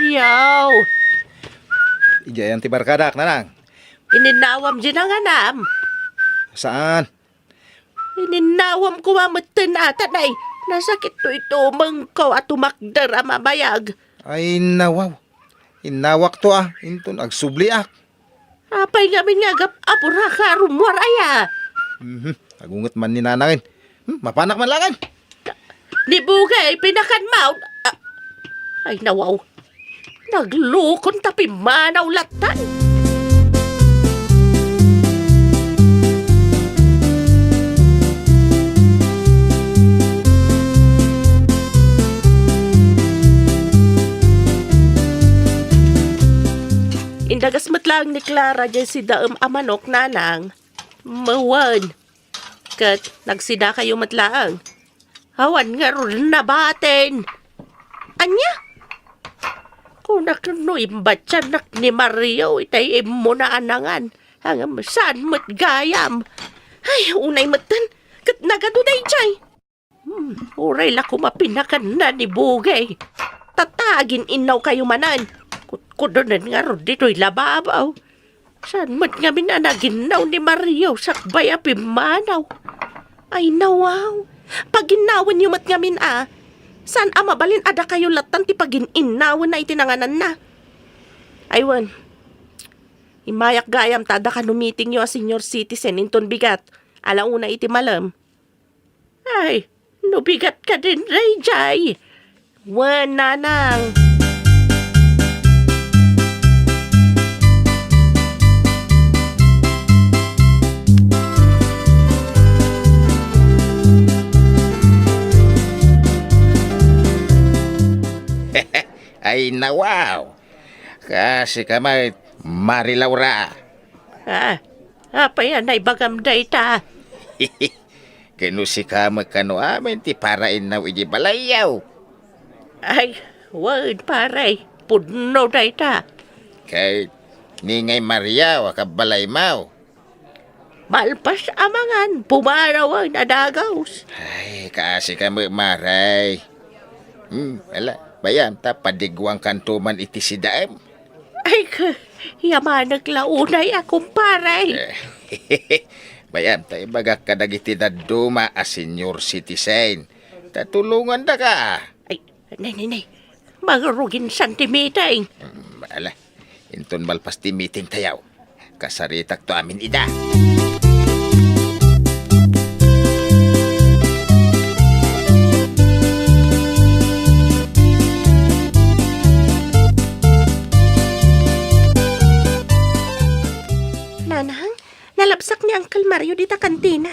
Yaw, Ijayan ti barkadak nanang. ininawam dyan ang anam. Saan? Ininawam ko mamatan atan ay nasakit to ito mangkaw at tumakdar ang mabayag. Ay nawaw. Inawak to Inton agsubli Apay ngamin nga gap apura ka rumwar aya. Agungot man ni nanangin. Mapanak man langan. Ni Bugay, pinakan maut. Ay nawaw. Naglukon tapi manaw latan. Indagas matlang ni Clara dyan si Daem Amanok nanang. Mawan. Kat nagsida kayo matlaang. Hawan nga ron na batin. Anya? Kung nakanoy batsanak ni Mario, itay mo na anangan. Hanggang saan mat gayam. Ay, unay matan. Kat nagaduday chay. Uray la kumapinakan na ni Bugay. Tatagin inaw kayo manan. Kudonan nga ron dito'y lababaw. Saan mat nga minanaginaw ni Mario sakbay apimanaw. Ay nawaw. Pag ginawan niyo mat nga saan mabalin ada kayo latan ti pagin-inawan na itinanganan na. Aywan. Imayak gayam tada ka numiting yo a senior citizen inton bigat. Alauna iti malam. Ay, nubigat ka din, Ray Jay. Wan nanang. Ay nawaw. Kasi kamay Mari Laura. Apa yan ay bagam day ta. Kano si kamay kano amin ti parain na iji balayaw. Ay, wad paray. Pudno day ta. Kay ningay Maria wakabalay mau. Malpas amangan. Pumarawan adagaws. Ay, kasi kamay maray. Ala. Bayan, ta padigwang kantuman iti si Daem. Ay, yaman naglaunay akong paray. Bayan, ta ibagak ka dagiti na duma a senior citizen. Tatulungan da ka. Ay, nay. Magarugin santimiteng. Ala, inton malpas ti meeting tayaw. Kasaritak to amin ida. Nalapsak ni Uncle Mario dita kantina.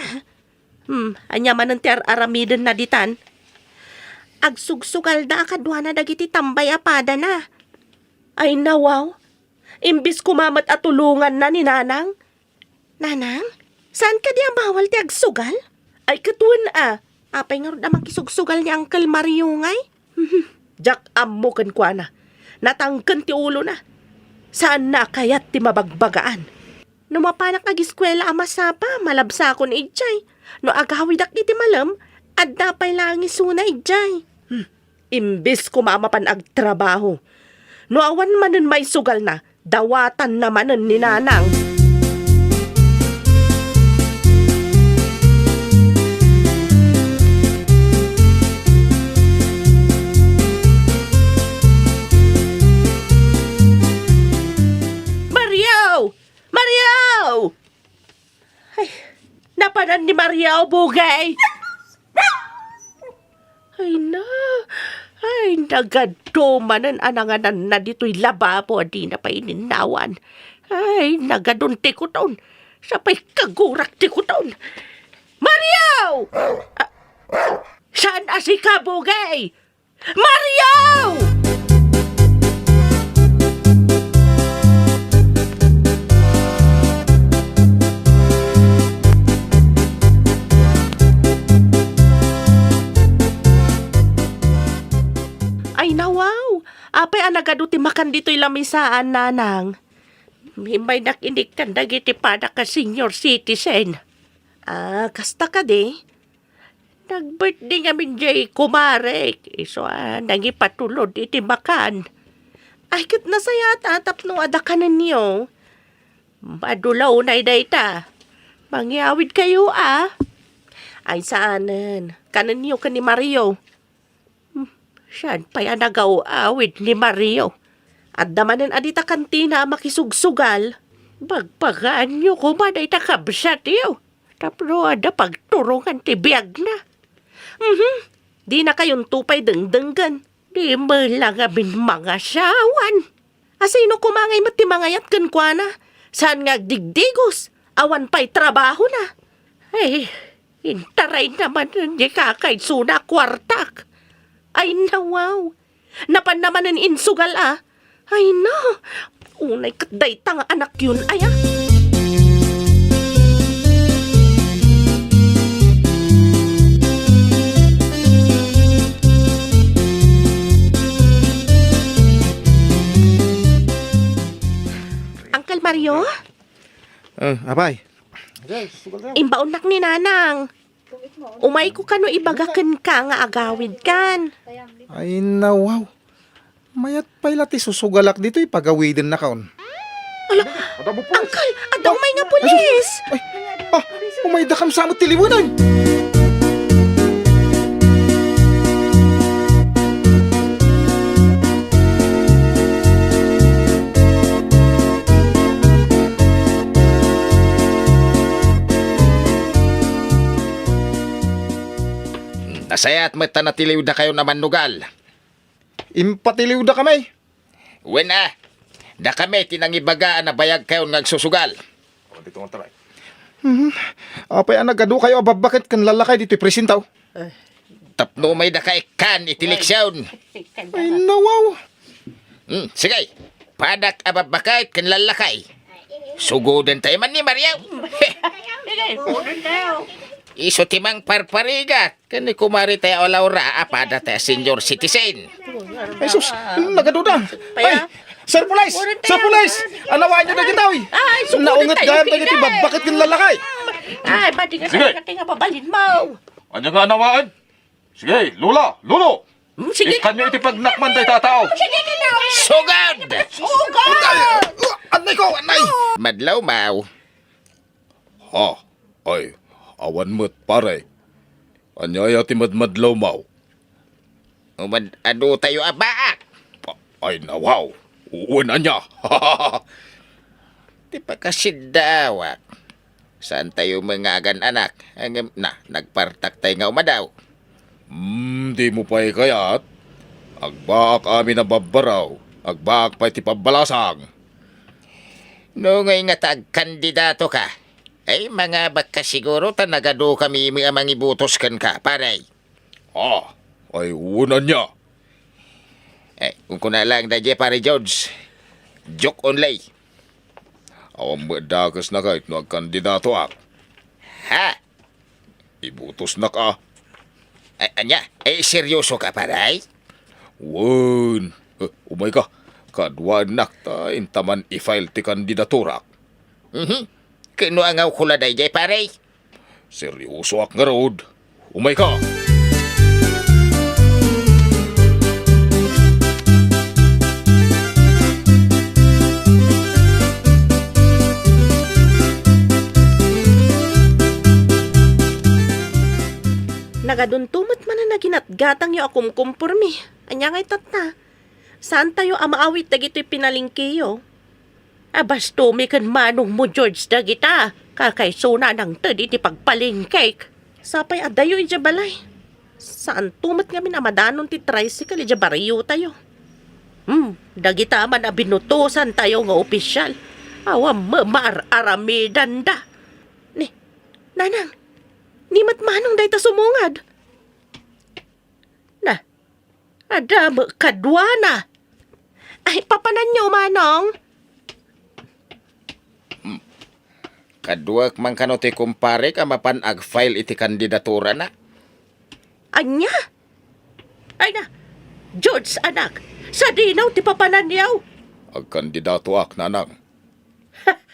Anya man ang tiar-aramiden na ditan. Agsugsugal da akadwa na dagiti tambay apada na. Ay nawaw. Imbis kumamat at tulungan na ni Nanang. Nanang, saan ka di ang bawal ti agsugal? Ay katuan Apay nga rin namang kisugsugal ni Uncle Mario ngay. Jack ammo kan kwa na. Natangkan ti ulo na. Saan na kayat ti mabagbagaan? No mapanak nag-eskwela amasapa, malabsa ko ni Ijay. No agawidak iti malam, at napay lang isuna Ijay. Imbis ko mamapan agtrabaho. No awan manen may sugal na, dawatan namanen ni Nanang. Mariao! Ay, napanan ni Mariao, Bugay. Ay, nagadumanan ananganan na dito'y lababo, di na pa ininawan. Ay, nagadunti ko taon. Sapay kagurak ti ko taon. Mariao! Saan asi ka, Bugay? Mariao! Ay nawaw, apay anagaduti makan dito'y lamisaan, Nanang. May nakinig kan dagiti pada ka senior citizen. Kasta ka di. Nag-birthday ngamin jay kumarek. Iso nangipatulod iti makan. Ay, kat nasaya tatapno adakanan niyo. Madulaw na dayta. Mangyawid kayo Ay saanan, kanan niyo ka ni Mario. Siyan pa yan nagaw-awid ni Mario. At damanan adita kantina makisugsugal. Bagpagaan niyo kumaday ta kabsat niyo. Tapno ada pagturungan tibiyag na. Di na kayong tupay dengdenggan. Di mo lang amin mga sawan. Asino kumangay mo timangayat kan kwa na? Saan nga digdigos? Awan pa'y trabaho na. Ay, intaray naman niya kakay suna kwartak. Ay nawaw. Napan naman ang insugal Ay na. Unay katday tang anak yun Uncle Mario? Abay. Imbaunak ni Nanang. Umay ko kano ibagakan ka nga agawid kan. Ay nawaw. Mayat pa'y lati susugalak dito ipagawidin na kaon. Uncle, adaw may nga pulis. Ay, umay dakam sa amot tiliwanan. Nasaya at mata natiliw na kayo naman nugal. Impatiliw da kamay. Wena, da kami tinangibagaan na bayag kayo nagsusugal. Apay nagado kayo ababakit kan lalakay dito presintaw. Tapno may da kay kan itiliksyon. Ay nawaw. Sige, padak ababakait kan lalakay. Sugodan tayo man ni Mario. Iso timang parparigat. Kani kumari tayo olaura apada tayo senior citizen. Ay sus, nagado da. Ay, Sir Police! Sir Police! Anawaan nyo na kita, oy! Ay, sugulit Naungat tayo, gayam na kita, Fidel! babakit yung lalakay! Ay, pati nga Sige. sa nga babalin mo. Ano nga nawaan? Sige, Lula, Lulo! Sige, Ikan nyo itipagnakman tayo tatao! sige ka na. Sugad! Sugod! Anay ko, anay! Madlaw mau. Ha, ay, awan mo't pare. Anyaya ti madmadlaw mau. Umad ado tayo abaak. Ay, nawaw. Uwan anya. Di pa kasi dawak. Saan tayo mga agan anak? Nagpartak tayo nga umadaw. Di mo pa'y kayat. Agbaak amin na babaraw. Agbaak pa'y ti pabalasang. No ngay nga tag-kandidato ka. Ay mga baka siguro tanagado kami mga mangibutos kan ka, paray. Ha, ay uwan anya. Kung kuna lang na pare George. Joke only. Awang madagas na kahit nagkandidato ak. Ha? Ibutos na ka. Anya? Seryoso ka, paray? Wan. Umay ka. Kadwan nakta intaman i-file ti kandidatura. Kano ang aw kuladay jay, paray? Seryoso ak nga road. Umay ka. Nagaduntumot man na naginatgatang yo akum kumpurmi. Anya ngay tatna. Saan tayo amaawit dagito'y pinalingkiyo? Abastumi kan manong mo George dagita. Kakaysuna ng tadi ti pagpalingkik. Sapay adayo ija balay. Saan tumat nga minamadanon ti tricycle ija bariyo tayo. Dagita man abinutusan tayo nga opisyal. Awam aramidan da. Ni, nanang, ni manong day ta sumungad. Na, ada kadwana. Ay, papanan nyo, manong. Kaduak man kano ti kumpare ka mapan ag-file iti kandidatura na. Anya? Ay na, George anak, sa dinaw ti papanan yaw. Agkandidato ak nanang.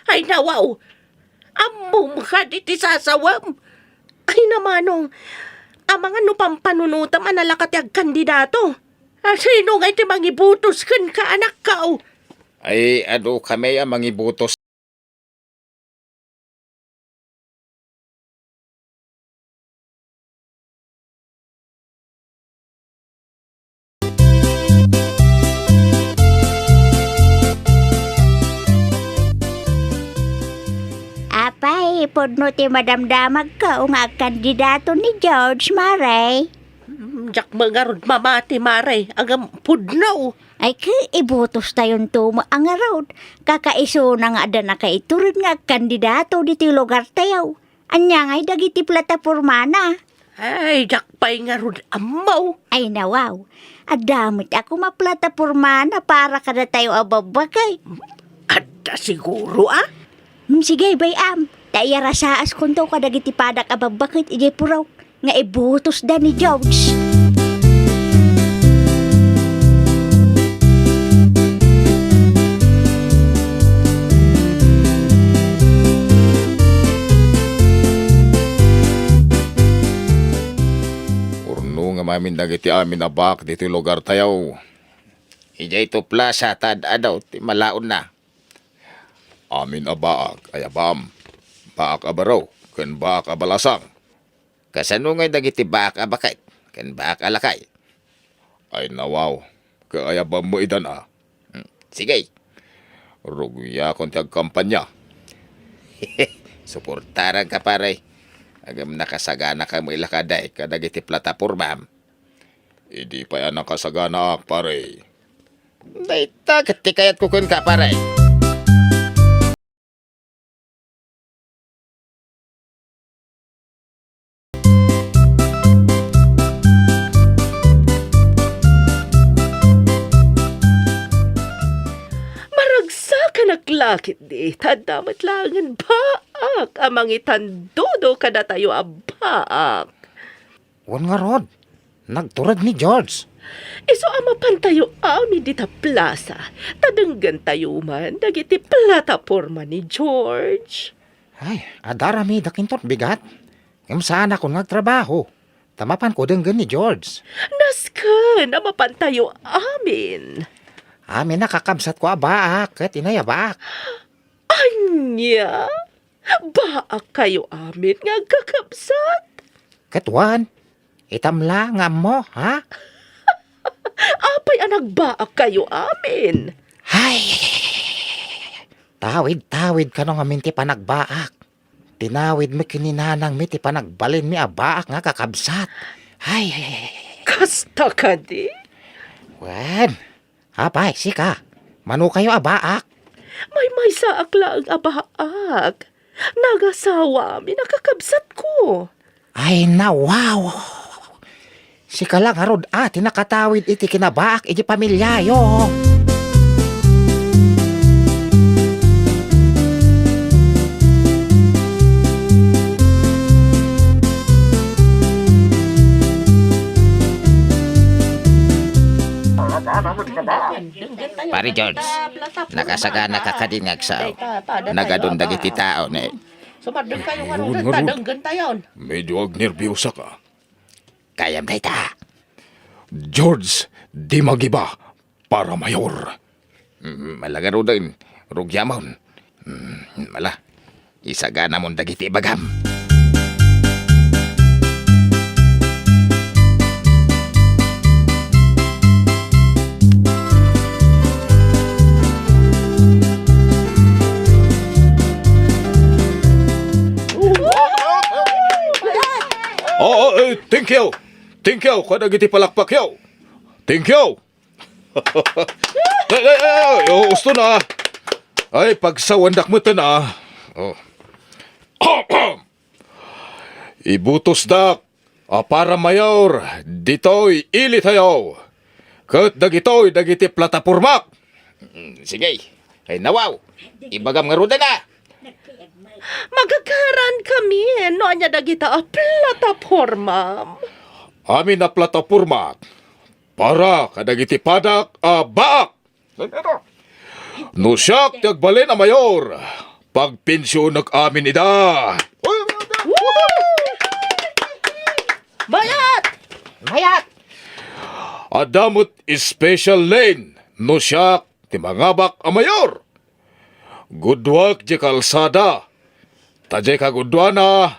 Ay nawaw, among ka di ti sasawam. Ay namanong, ang mga nupampanunutam analakati ag kandidato. Sino nga iti mangibutos kan ka anak ka? Ay, ano kami ang mangibutos. Apay, podno ti madamdamag ka o nga kandidato ni George Maray. Jak mga rod mamati maray, agam pudnaw. Ay ka, ibotos tayon to mo ang arod. Kakaiso na nga ada na kaiturin nga kandidato di ti lugar tayaw. Anya nga'y dagiti plataporma na. Ay, jak pa'y nga rod amaw. Ay nawaw, adamit ako maplataporma na para kada tayo ababagay. Adda siguro Sige, bayam. Daya rasaas kung daw kadagiti padak ababakit ijay puraw. Nga ibutos da ni George. Urno nga mamin dagiti amin na bak dito lugar tayaw. Ijay to plaza tad adaw, ti malaon na. Amin a baak ay abam. Baak abaraw, ken baak abalasang. Kasano nga dagiti baak abakay, kan baak alakay. Ay nawaw, kaayabam mo idan a. Sige, Ruguya kon ti agkampanya. suportaran ka pare. Agam nakasagana ka mo ilakaday, kadagiti plataporma. Idi pa yan ang kasagana ak pare. Dayta, kati kayat kukun ka pare. Maragsa ka naglakit di, tadamat langan baak, amang itandodo ka na tayo abaak. Wan nga rod. Nagturag ni George. Iso amapan tayo ami dita plaza, tadanggan tayo man, dagiti plataporma ni George. Ay, adarami dakintot bigat. Ngam saan ako nagtrabaho. Tamapan ko denggan ni George. Naskan, amapan tayo amin. Amin nakakabsat ko abaak, ket inayabak. Anya, baak kayo amin nga kakabsat. Ketwan, itamla nga mo, ha? Apay anak baak kayo amin. Hay! Tawid ka nung amin ti panagbaak. Tinawid mi kininanang mi ti panagbalin mi abaak nga kakabsat. Hay! Kasta ka di? Wen, apay, sika. Manu kayo abaak. May saak lang abaak. Nagasawa mi nakakabsat ko. Ay na, wow! Sika lang harod tinakatawid iti kinabaak iti pamilyayo. Pare George, nakasagana ka kadingag sa nagadon dagiti tao na Sumadong kayo nga Ayun, rin, nga ron. tadanggan tayon. Medyo ag nervyosa ka. kayam dayta. George, di magiba para mayor. Malagaro din, rugyamon. Mala, isagana mon dagiti bagam. Thank you. Thank you. Kada giti palakpak yaw. Thank you. Gusto na. Ay, pagsawandak mo na. Oh. Ibutos dak. Para mayor, ditoy ili tayo. Kat dagitoy dagiti platapormak. Sige, ay nawaw. Ibagam nga ruda na. Magagaran kami, no anya dagita a plataporma. Amin na platapormak. Para kadagiti padak baak. No siyak tagbalin na mayor. Pagpensyon nag-amin ida. Bayat! Mayat! Adamot special lane no siya ti mangabak a mayor. Gudwak di kalsada. Tajay kagudwana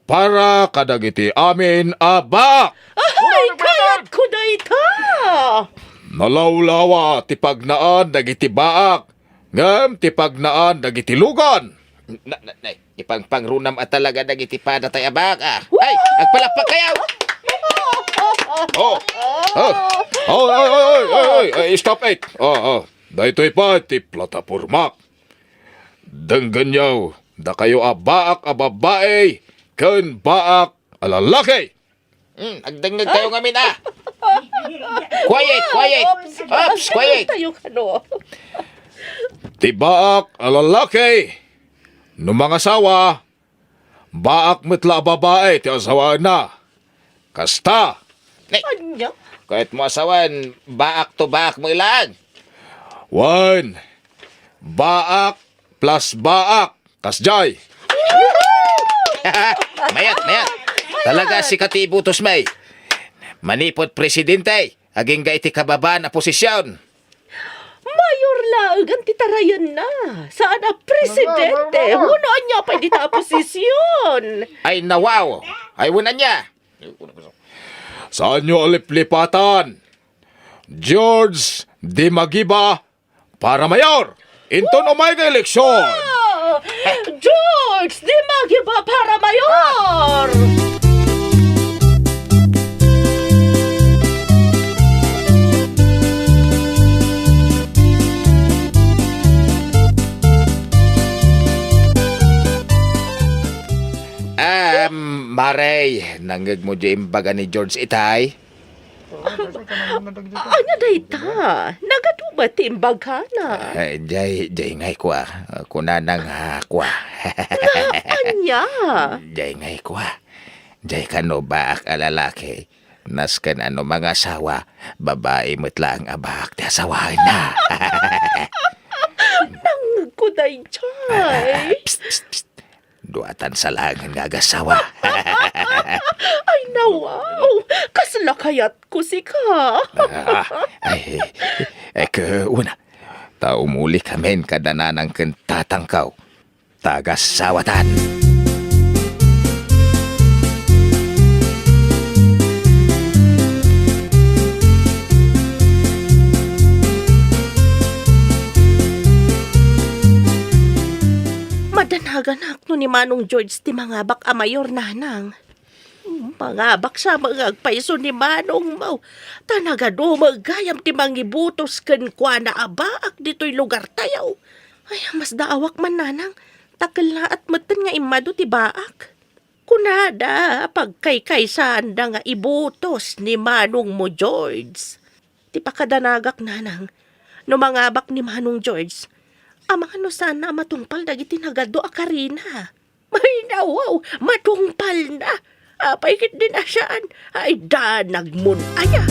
para kadagiti amin abak. Ay, kayat ko na ita! Nalawlawa ti pagnaan dagiti baak. Ngam ti pagnaan dagiti lugan. Ipangpangrunam at talaga dagiti pada tay abak ah. Ay, agpalapak kayaw! Oh, ay, stop it. Daytoy pa ti platapormak. Dengganyaw, da kayo abaak a babae, ken baak a lalaki. Agdangag kayo ngamin ah. Quiet, quiet. Ops, quiet. Tayo ka no. Ti baak a lalaki. No mga asawa, baak metla a babae ti asawa na. Kasta, Anya? Kahit mo asawan, baak to baak mo ilang. 1. Baak plus baak. Kasjay. Mayat, mayat. Talaga si Katibutos may. Manipot presidente, aging ga iti kababa na posisyon. Mayor laag ang titarayan na. Saan na presidente? Hunaan niya pa di ta posisyon. Ay nawaw. Ay wunan niya. Saan nyo aliplipatan? George Di Magiba para mayor. Inton umay ka eleksyon. George, di magiba para mayor! Maray, nanggag mo di imbaga ni George Itay. Anya dayta? Nagaduba timbag ka na. Jay ngay kwa. Kunanang kwa. Anya? Jay ngay kwa. Jay kano baak a lalaki. Naskan ano mga asawa. Babae matlang abak ti asawahin na. Nangkuday chay. Psst, psst, psst. Duatan sa langan nga agasawa. Ay nawaw, kasla kayat ko si ka. Una, tao muli kamen kadananang kentatangkaw. Tagasawatan. Madanagan no ni Manong George ti mga bak a mayor nanang. Mga bak sa mga agpaiso ni Manong mau. Tanaga do magayam ti mangibutos ken kwa na abaak dito'y lugar tayaw. Ay, mas daawak man nanang. Takal na at matan nga imado ti baak. Kunada, pagkay-kaysan da nga ibutos ni Manong mo George. Ti pakadanagak nanang. No mga bak ni Manong George. Amang ano sana matungpal dagiti nagado a Karina. May nawaw, matungpal na. Apay kit din asyaan. Ay da nagmun aya.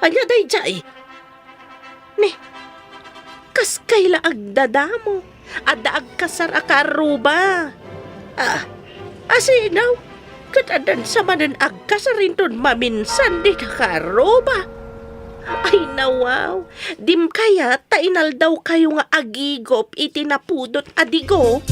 Anya day jay. Ni, kas kayla agdadamo. Ada agkasar akaruba. Asinaw. Katadan sa manan agkasarin ton maminsan di kakaruba. Ay nawaw. Dim kaya tainal daw kayo nga agigop itinapudot adigo.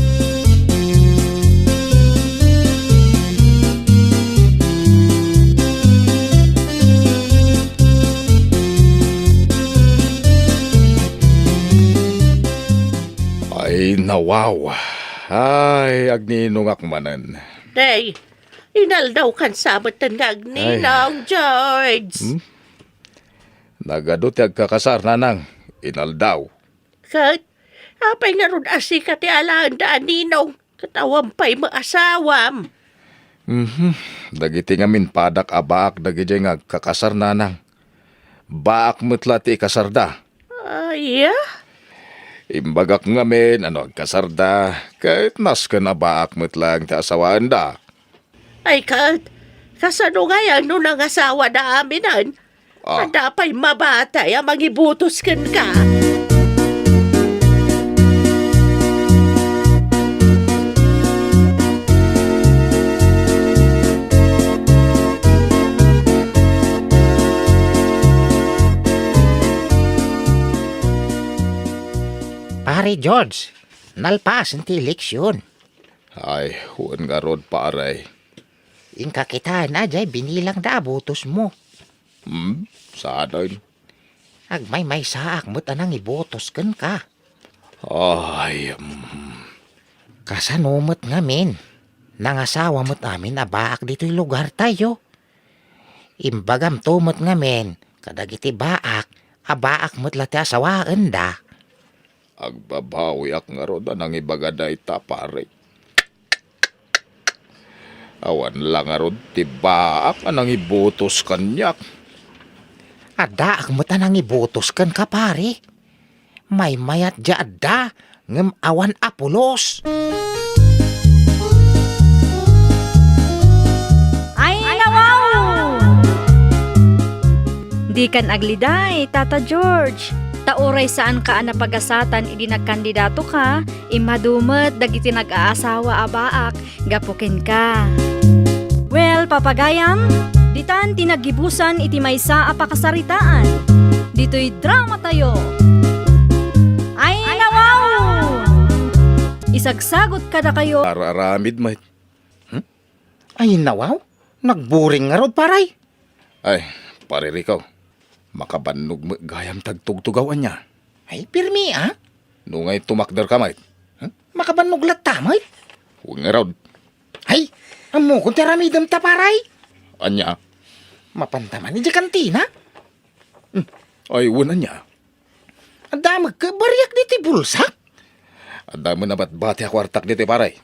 Ay, nawaw. Ay, agninungak manan. Day, inal daw kan sabatan nga agninang, George. Nagadot yung kakasar nanang. Inaldaw. Kat, apay nga ron asika ti alaan daan ninong. Katawang pa'y maasawam. Dagiti ngamin padak abaak dagiti nga kakasar nanang. Baak metla ti kasarda. Ay, Imbagak ngamin, kasarda, kahit naskan abaak metlang ti asawaan da. Ay, Kat, kasano nga yan no nang asawa na aminan? Ah. Adapay mabatay ang mangibutos ken ka. Pare George, nalpas ang eleksyon. Ay, huwag nga rod paray. Ingka kita na jay binilang da botos mo. Sana yun. Agmay may saak mo't anang ibotos ken ka. Ay, Kasanumot ngamin. Nangasawa mo't amin abaak dito'y lugar tayo. Imbagam tumot ngamin, kadagiti baak, abaak mo't lati asawaan da. agbabawi ak nga rod anang ibagaday ta pare. Awan lang nga rod, tibaak anang ibutos kanyak. Ada ang mo't anang ibotos ken ka pare. May mayat ja ada, ngem awan apulos. Ay, nawaw! Di kan agliday, Tata George. Tauray saan ka na pagasatan idi nagkandidato ka, imadumet dagiti nag-aasawa abaak, gapukin ka. Well, papagayam, ditan tinagibusan iti maysa a pakasaritaan. Dito'y drama tayo. Ay, nawaw! Isagsagot ka na kayo. Araramid may. Ay nawaw, nagburing nga rod paray. Ay, pare Rico. Makabannog mo gayam tagtugtugawan niya. Ay pirmi ah, Nungay tumakder ka may. makabanog latamay. Huwag nga rod. Ay, amo kung tiramidam ta paray. Anya. Mapantaman ni kantina. Ay, una niya. Ang damag ka bariyak diti bulsak. Ang dami na ba't bati ako artak dito pare.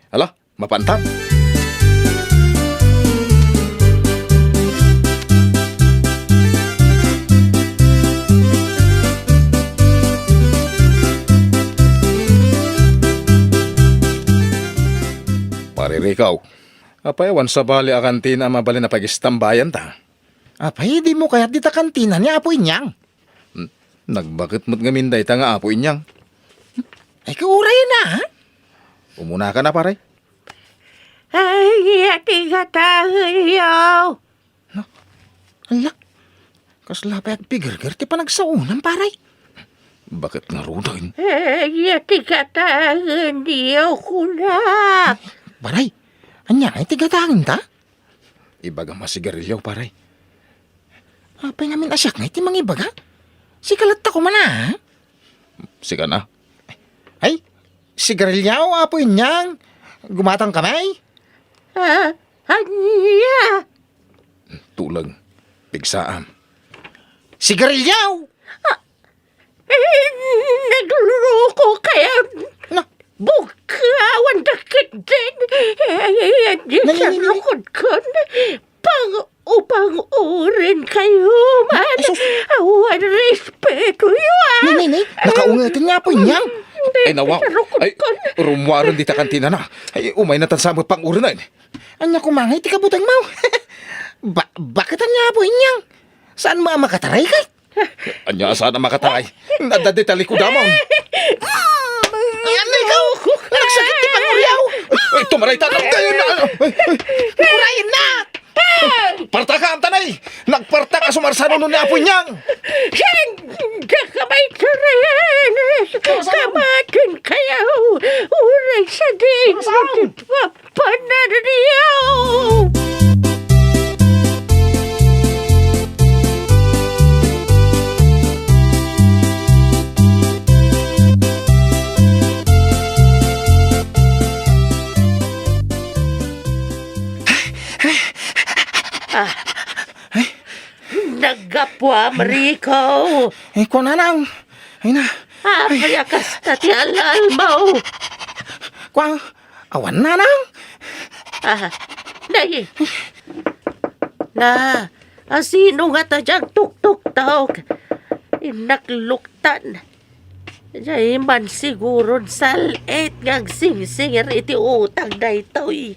Hala, mapantan. Pare Rico, apayawan sa bali a kantina mabali na pagistambayan ta. Apay, di mo kaya't dita kantina ni apoy niyang. Nagbakit mo't ngaminday ta nga apo inyang. Ay kauray na ha. Umuna ka na pare. Ay, ati ka tayo. Ala, kasla pa pigirgir ti panagsaunan paray. Bakit nga rudoy? Ay, ati ka tayo. Hindi ako na. Paray, anya ay tigatangin ta? Ibaga masigarilyo pare. Apay namin asyak nga iti mangibaga. Si kalat ko man ha. Sika na. Ay, sigarilyaw apoy niyang. Gumatang kamay. Anya. Tulang. Pigsaam. Sigarilyaw! Nagluloko kaya Na, bukawan dakit din. Hindi sa Nani- lukod ko. Pang-upang urin kayo man. Awan respeto yun. Nay, nakaungatin nga apoy niyang. Ay nawa. Ay, rumwaran di ta kantina na. Ay, umay na tansamo pang urinan. Anya kumangay ti kabutang mau. Bakit anya apoy niyang? Saan mo makataray kay? Anya sana makatay. Nadadetali ko damang. Ano ikaw? Nagsakit ti panguryaw. Ay, tumaray tanong tayo na. Kurayin na! Parta ka ang tanay. Nagparta ka sumarsano nun ni apo niyang. Hindi ka may tarayan. Kamatin kayo. Uray sa din. Panariyaw. Nagapwa, Marico. Eh, kung nanang. Ay na. Payakas na ti alal mo. Kung awan nanang. Nay. Na, sino nga ta dyan tuk-tuk-tok? Inakluktan. Diyan man siguro salit ngang sing-singer iti utang na ito'y.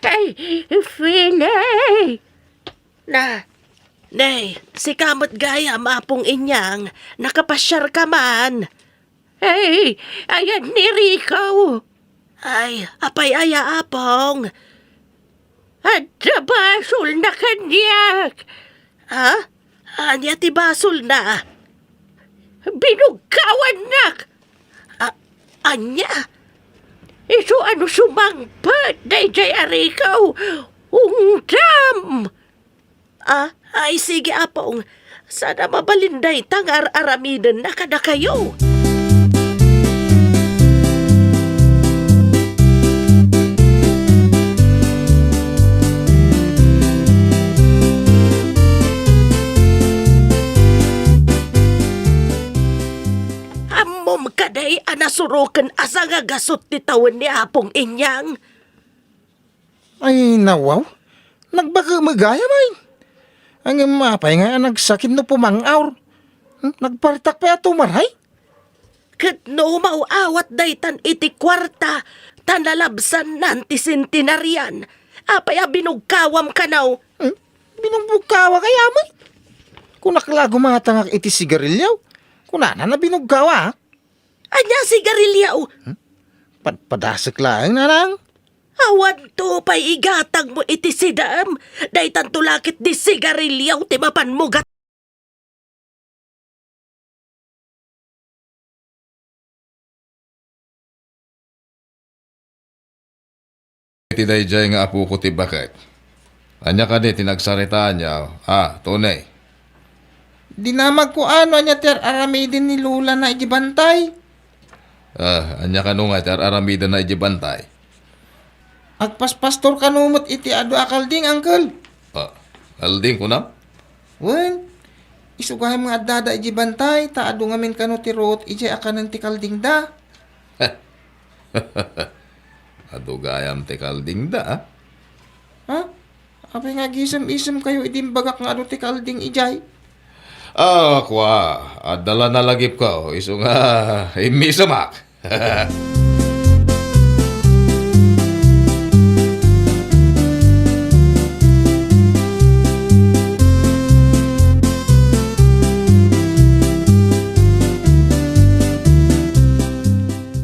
Ay, Finay! Nay, si kamot gaya mapong inyang, nakapasyar ka man. Ay, ayan ni Rico. Ay, apay aya apong. At basol na kanyak. Ha? Anya ti basol na. Binugkawan nak. Anya? Iso ano sumangpat, Dayjay Arikaw. Ungdam. Ay sige apong. Sana mabalinday tangar aramidan na kada kayo. Amom kaday anasuroken asa nga gasot ti tawen ni apong inyang. Ay, nawaw. Nagbaka magaya, may. Ang mapay nga nagsakit no pumangaw. Nagpartak pa ato maray. Kat no mauawat daytan iti kwarta, tanalabsan nanti centenarian. Apay binugkawam kanaw. Binugbukawa kaya, may. Kung naklago matangak iti sigarilyaw, kunana na binugkawa, ha? Anya sigarilyaw. Padasik lang, nanang. Awan to pa'y igatag mo iti sidam. Daytan tulakit di sigarilyaw ti mapan mo gat. Iti dayjay nga apo ko ti bakit. Anya ka di tinagsaritaan niya. Tunay. Dinamag ko ano niya ter aramidin ni Lula na ijibantay. Anya ka nung nga aramida na ijibantay. Agpaspastor kanumot iti ado akalding, uncle. Alding ko na? Wen, isugahay mga dada ijibantay, taado ngamin kano ti root ijay akanan ti kalding da. Adugayam ti kalding da, Ha? Apay nga gisam-isam kayo idimbagak nga ado ti kalding ijay. Kwa. Adala na lagip ko. Iso nga, imisamak.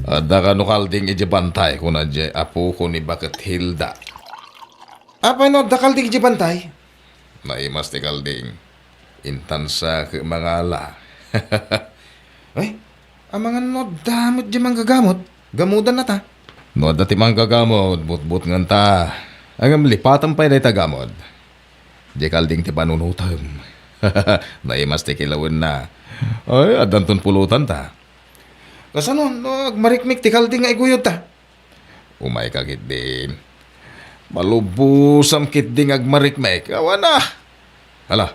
Ada ka no kalding ijibantay ko na di apo ko ni Bakit Hilda. Apay no, da kalding ijibantay? Naimas ti kalding. Intan sa mangala. Ay, ang mga no, damot di manggagamot. Gamudan na ta. No dati mang gagamod, but ngan ta. Ang lipatan pa day tagamod. Di kalding ti panunutam. Naimas ti kilawin na. Ay, adanton pulutan ta. Kasano, no, marikmik ti kalding nga iguyod ta. Umay kagit din. Malubusam kit ding agmarikmek. Awan na. Hala,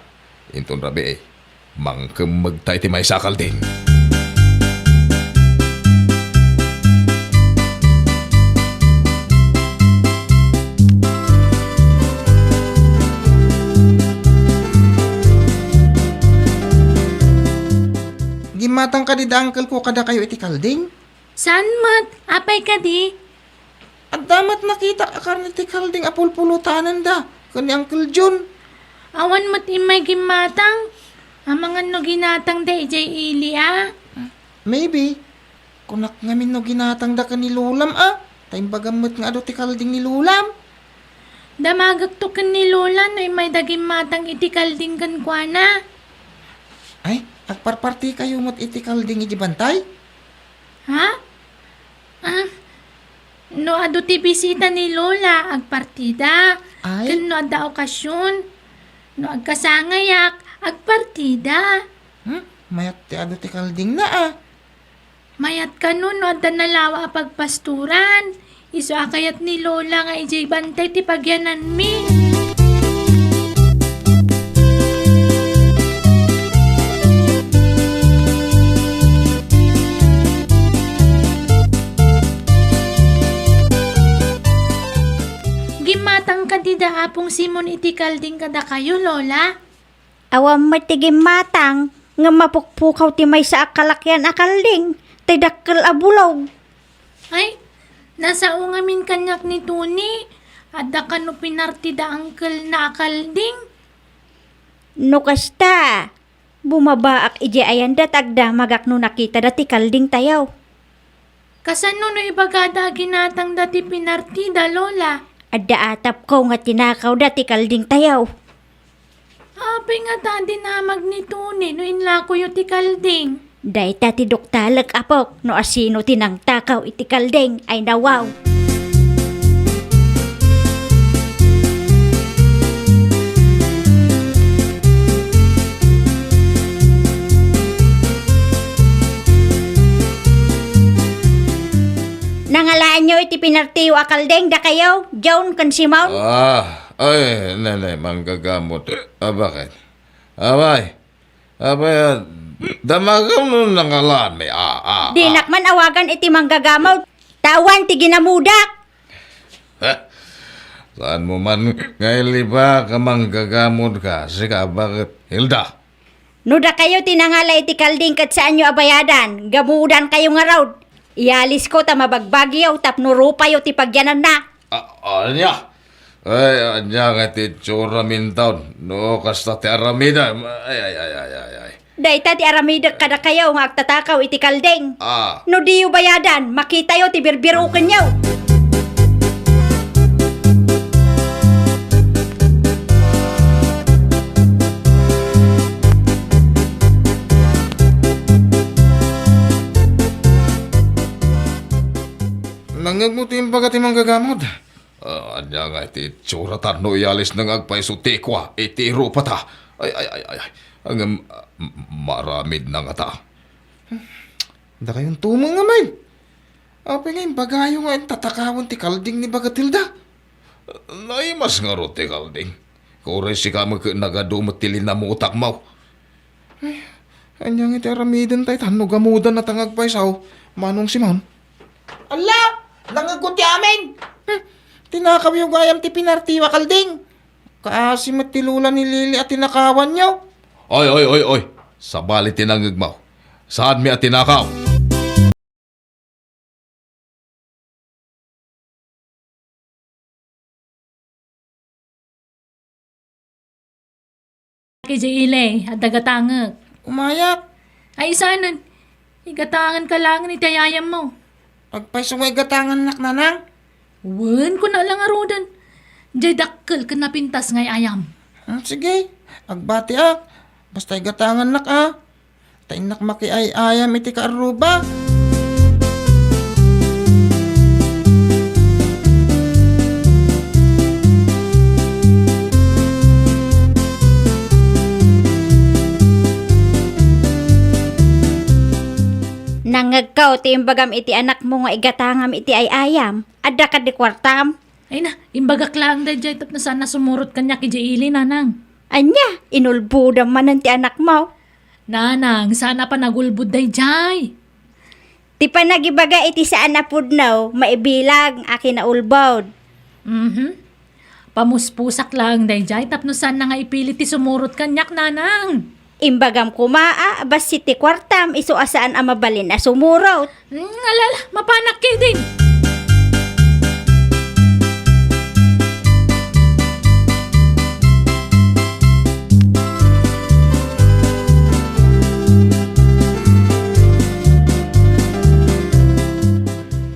inton rabi mangkem magtay ti may sakal din. Gimatang ka di da uncle ko kada kayo iti kalding. San mat? Apay ka di? At damat nakita akar ni ti kalding apulpulutanan da. Kani Uncle John. Awan mat imay gimatang? Ang mga no ginatang da ijay ili Maybe. Kunak ngamin no ginatang da ka ni Lulam Tayong bagamot nga ado ti kalding ni Lulam. Damagak to kan ni Lola no imay daging matang iti kalding kan kwa na. Ay, agparparti kayo mo't iti kalding ijibantay. Ha? No ado ti bisita ni Lola agpartida. Ay. Kan no ada okasyon. No agkasangayak agpartida. Mayat ti ado ti kalding na Mayat ka no ada nalawa pagpasturan. Iso akayat ni Lola nga ijay bantay ti pagyanan mi. Gimatang ka di da apong Simon iti kalding kada kayo, Lola. Awam matigim matang, nga mapukpukaw ti may sa akalakyan akalding, ti dakkel abulaw. Ay, nasa ungamin kanyak ni Tuni. Adda ka no pinartida angkel na kalding. No kasta, bumabaak ije ayanda tagda magak no nakita dati kalding tayaw. Kasano no ibagada ginatang dati pinartida, Lola? Adda atap ko nga tinakaw dati kalding tayaw. Ape nga tadi na magnituni no inlako yung ti kalding. Day tati doktalag apok no asino tinang takaw iti kalding ay nawaw. Nangalaan nyo iti pinartiyo a kalding da kayo, John kan Simon? Ay, nanay, manggagamot. Bakit? Abay, damagam nun nangalan may Di nakman awagan iti manggagamaw, tawan ti ginamudak. Saan mo man ngayon ba ka manggagamot ka? Sika, bakit? Hilda? No da kayo tinangala iti kalding kat saan nyo abayadan, gamudan kayo nga raw. Ialis ko ta mabagbagyaw tapno rupayo ti pagyanan na. Anya? Ay, anya nga ti tsura mintaon. No, kasta ti aramida. Ay. Dayta ti aramida kada kayo nga agtatakaw iti kalding. Ah, No diyo bayadan, makita yo ti birbirukan nyo. nangagmuti yung bagati manggagamot. Anya nga ti tsura tarno ialis nang agpay so tekwa. Iti rupa ta. Ay. Hanggang maramid na nga ta. Da kayong tumang nga may. Api nga yung bagayo nga yung tatakawan ti kalding ni Bagatilda. Naimas nga ro ti kalding. Kuray si ka nagadumot ti linamutak mo. Ay, anyang iti aramidan tayo tanong gamudan na tangagpay sao. Manong si Ma'am. Ala! Nangagot ti amin! Tinakaw yung gayam ti pinartiwa kalding. Kaasimat ti lula ni Lili at tinakawan niyo. Oy. Sabali tinangagmaw. Saan mi at tinakaw? Kaya ile, at dagatangag. Umayak. Ay isanan, igatangan ka lang ni tayayam mo. Pagpaisungay gatangan nak nanang. Wen ko na lang arudan. Jay dakkel ka napintas ngay ayam. Sige, agbati ak. Basta gatangan nak Tainak makiayayam iti kaaruba. Nangagkaw ti imbagam iti anak mo nga igatangam iti ayayam. Adda ka di kwartam. Ay na, imbagak lang da jay tap na sana sumurot kanya ki jay ili nanang. Anya, inulbudam manan ti anak mo. Nanang, sana pa nagulbud day jay. Ti panagibaga iti saan na pudnaw, maibilang akin na ulbod. Pamuspusak lang day jay tap no sana nga ipilit ti sumurot kanyak nanang. Imbagam kumaa, bas ti kwartam, iso asaan ang mabalin na sumurot. Alala, mapanak kayo din.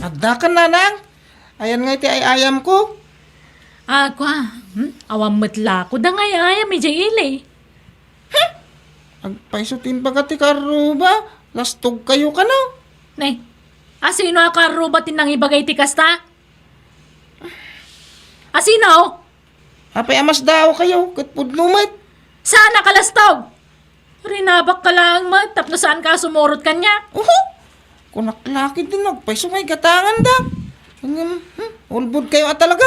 Adda ka nanang. Ayan nga iti ayayam ko. Awam matla ko da ngay ayam jay ili. Agpaisutin bagati kaaruba. Lastog kayo ka na. Nay, asino akaro ba tinang ibagay ti kasta? Asino? Apay amas daw kayo. Katpudnumit. Saan nakalastog? Rinabak ka lang mat, tapno saan ka sumurot kanya? Kunaklaki din nagpaisungay gatangan da. Ulbod kayo talaga.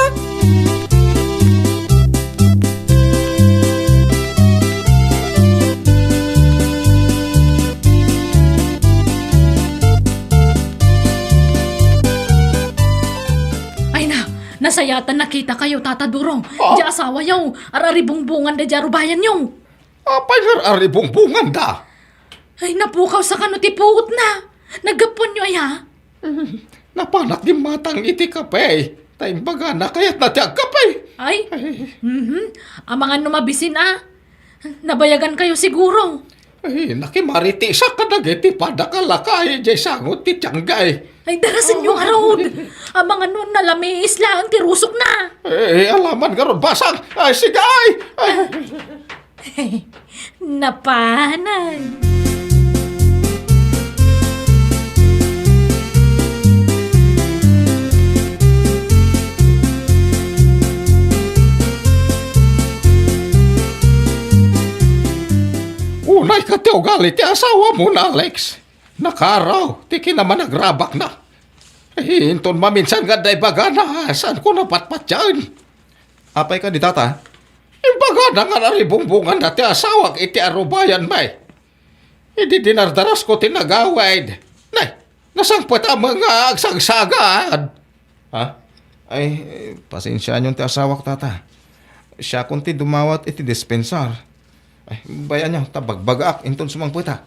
Ay na, nasayatan nakita kayo tatadurong. Di asawa yaw, araribungbungan da jarubayan yaw. Apay aribungbungan da. Ay napukaw sa kanuti puot na. Nagapon nyo ay ha? Napanak di matang iti kape. Tayong baga na kaya't natiyag ka pa eh. Ay, ang mga numabisin nabayagan kayo siguro. Ay, nakimariti sa kadagiti padakalakay jay sangot ti tiyanggay. Ay, darasin yung harod. Ang mga nun nalami isla ang tirusok na. Alaman ka ron, basang. Ay, sige ay. Napanan. Unay ka ti ugali ti asawa mo na, Alex. Nakaraw, ti kinaman nagrabak na. Hinton maminsan nga day baga na, saan ko napatpat yan? Apay ka di tata? Imbaga na nga naribumbungan na ti asawag iti arubayan may. Hindi dinardaras ko tinagawid. Nay, nasangpat ang mga agsagsagad. Ha? Ay, pasensya nyo ti asawak tata. Siya kunti dumawat iti dispensar. Ay, bayan niyo, tabagbagaak, inton sumangputa.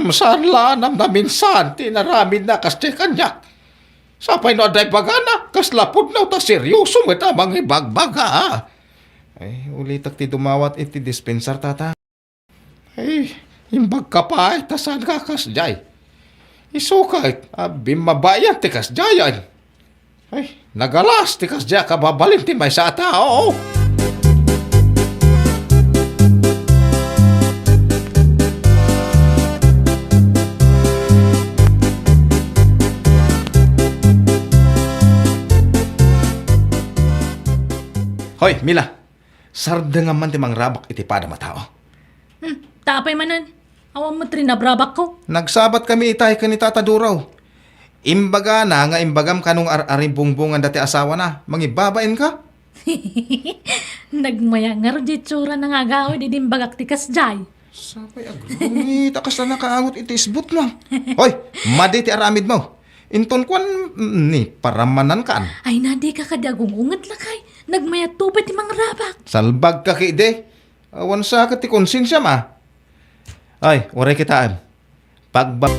Saan lanam na minsan, tinaramid na kas kanyak. Sapay no aday bagana, kas lapod na ta seryoso mo ta mga ibagbaga. Ay, ulitak ti dumawat iti dispensar tata. Ay, imbag ka pa ay, tasan ka kas jay. Isukay, bimabayan ti kas jayan. Ay, nagalas ti kas jay kababalin ti may sa tao. Hoy, Mila. Sarda nga man ti mangrabak iti pada matao. Tapay manan. Awan mo trinabrabak ko. Nagsabat kami itay ka ni Tata Duraw. Imbaga na nga imbagam kanong aring bungbungan dati asawa na. Mangibabain ka? Nagmaya nga rin di tsura na nga gawin di dimbagak tikas jay. Sabay agro. Takas na nakaangot iti isbut na. Hoy, madi ti aramid mo. Inton kwan ni paramanan kan. Ay, nadi ka kadagong ungat lakay. Nagmaya tupay ti mga rabak. Salbag ka kide. Awan sa ka ti konsensya ma. Ay, waray kitaan. Pagba...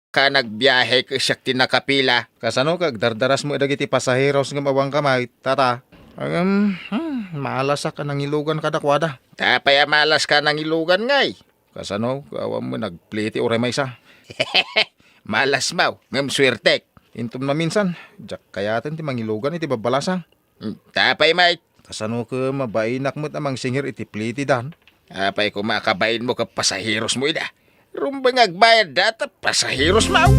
Ka nagbiyahe ka siya tinakapila. Kasano kag dardaras mo dagiti pasaheros nga mawang kamay, tata? Maalasa ka nang ilugan kadakwada. Tapay amalas ka ng ilugan ngay. Kasano, kaawam mo nagpliti o remaysa. Malas mau, ngam swertek. Intom na minsan, jak kayaten ti mangilugan iti babalasa. Tapay may. Kasano ka mabainak mo't amang singir iti pliti dan. Tapay kumakabayin mo ka pasahiros mo ida. Rumbang agbayad data pasahiros mau.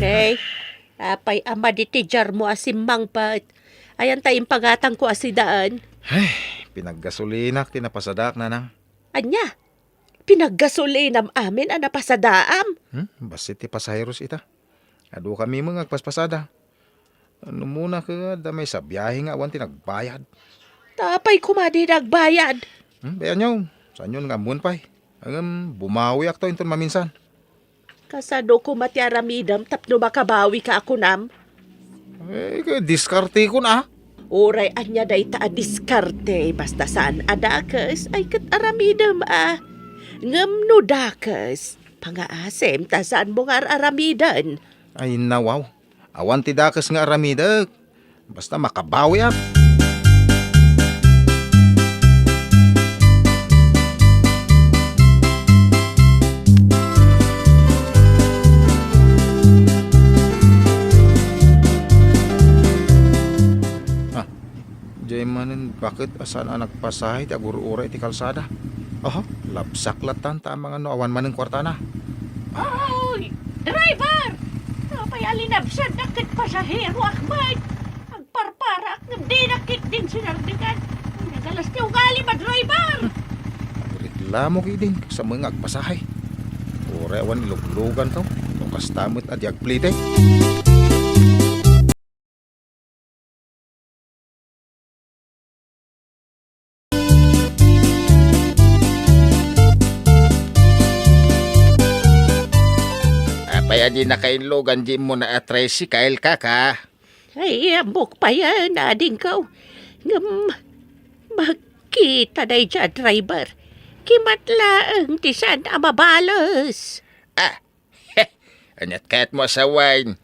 Nay, apay ama di tijar mo asimang pat. Ayan tayong pagatang ko asidaan. Ay, pinaggasolinak tinapasadak na nang. Anya, pinaggasolinam amin ang napasadaam. Basit ti pasaheros ita. Ado kami mga agpaspasada. Ano muna ka damay sa biyahe nga awan tinagbayad. Tapay kumadi nagbayad. Bayan nyo, saan yun nga munpay. Ang bumawi ak to inton maminsan. Kasado ko matiaramidam tapno makabawi ka ako nam. Diskarte ko na. Oray anya day ta diskarte basta saan adakas ay kat aramidam ngam no dakas. Pangaasem ta saan mo nga aramidan. Ay nawaw, awan ti dakas nga aramidag. Basta makabawi at. Manin bakit asan ang nagpasahay ti aguro-ura iti kalsada? Aha, labsak latan ta mga no awan man ng kwartana. Oy! Driver! Napay alinabsan nakit pasahero akbay. Agparparak ng di nakit din sinardikan. Nagalas ti ugali ba, driver? Reklamo kidin sa mga agpasahay. Ura awan iluglugan to. Kung kastamot at yagplite. Apay adi na kainlogan di mo na tricycle kaka. Ay, ambok pa yan, ading ko. Magkita na dyan, driver. Kimatlaang tisan ang mabalos. Ah, anyat kahit mo sa wine.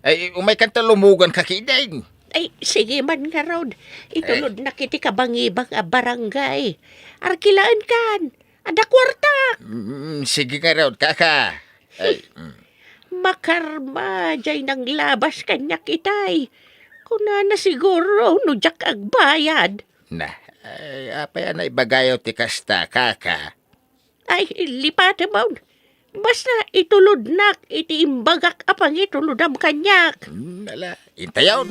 Ay, umay kanta lumugan ka kiday. Ay, sige man nga Rod. Itulod na kiti kabangibang a barangay. Arkilaan kan. Ada kwarta. Sige nga raw, kaka. Ay, Makarma, jay nang labas kanya kitay. Kuna na siguro, nujak ag bayad. na, ay, apay na ibagayo ti kasta, kaka. Ay, lipate mo. Basta itulod nak, iti imbagak apang itulod am kanyak. Nala, intayon.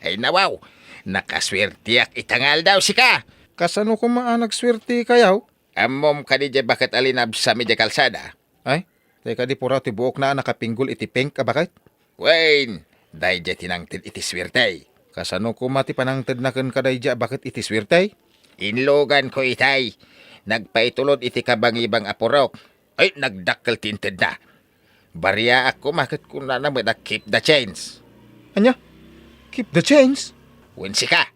Ay nawaw, nakaswertiyak itangal daw si ka. Kasano ko maanak swerte kayaw? Amom ka di bakit alinab sa medya kalsada. Ay, teka di pura ti buok na nakapinggol iti pink ka bakit? Wayne, dahi dya tinangtid iti swerte. Kasano ko mati panangted na ken kadayja bakit iti swerte? Inlogan ko itay. Nagpaitulod iti kabangibang apurok. Ay, nagdakkel tinted na. Barya ako makit ko na naman keep the change. Anya? Keep the change? Winsi ka.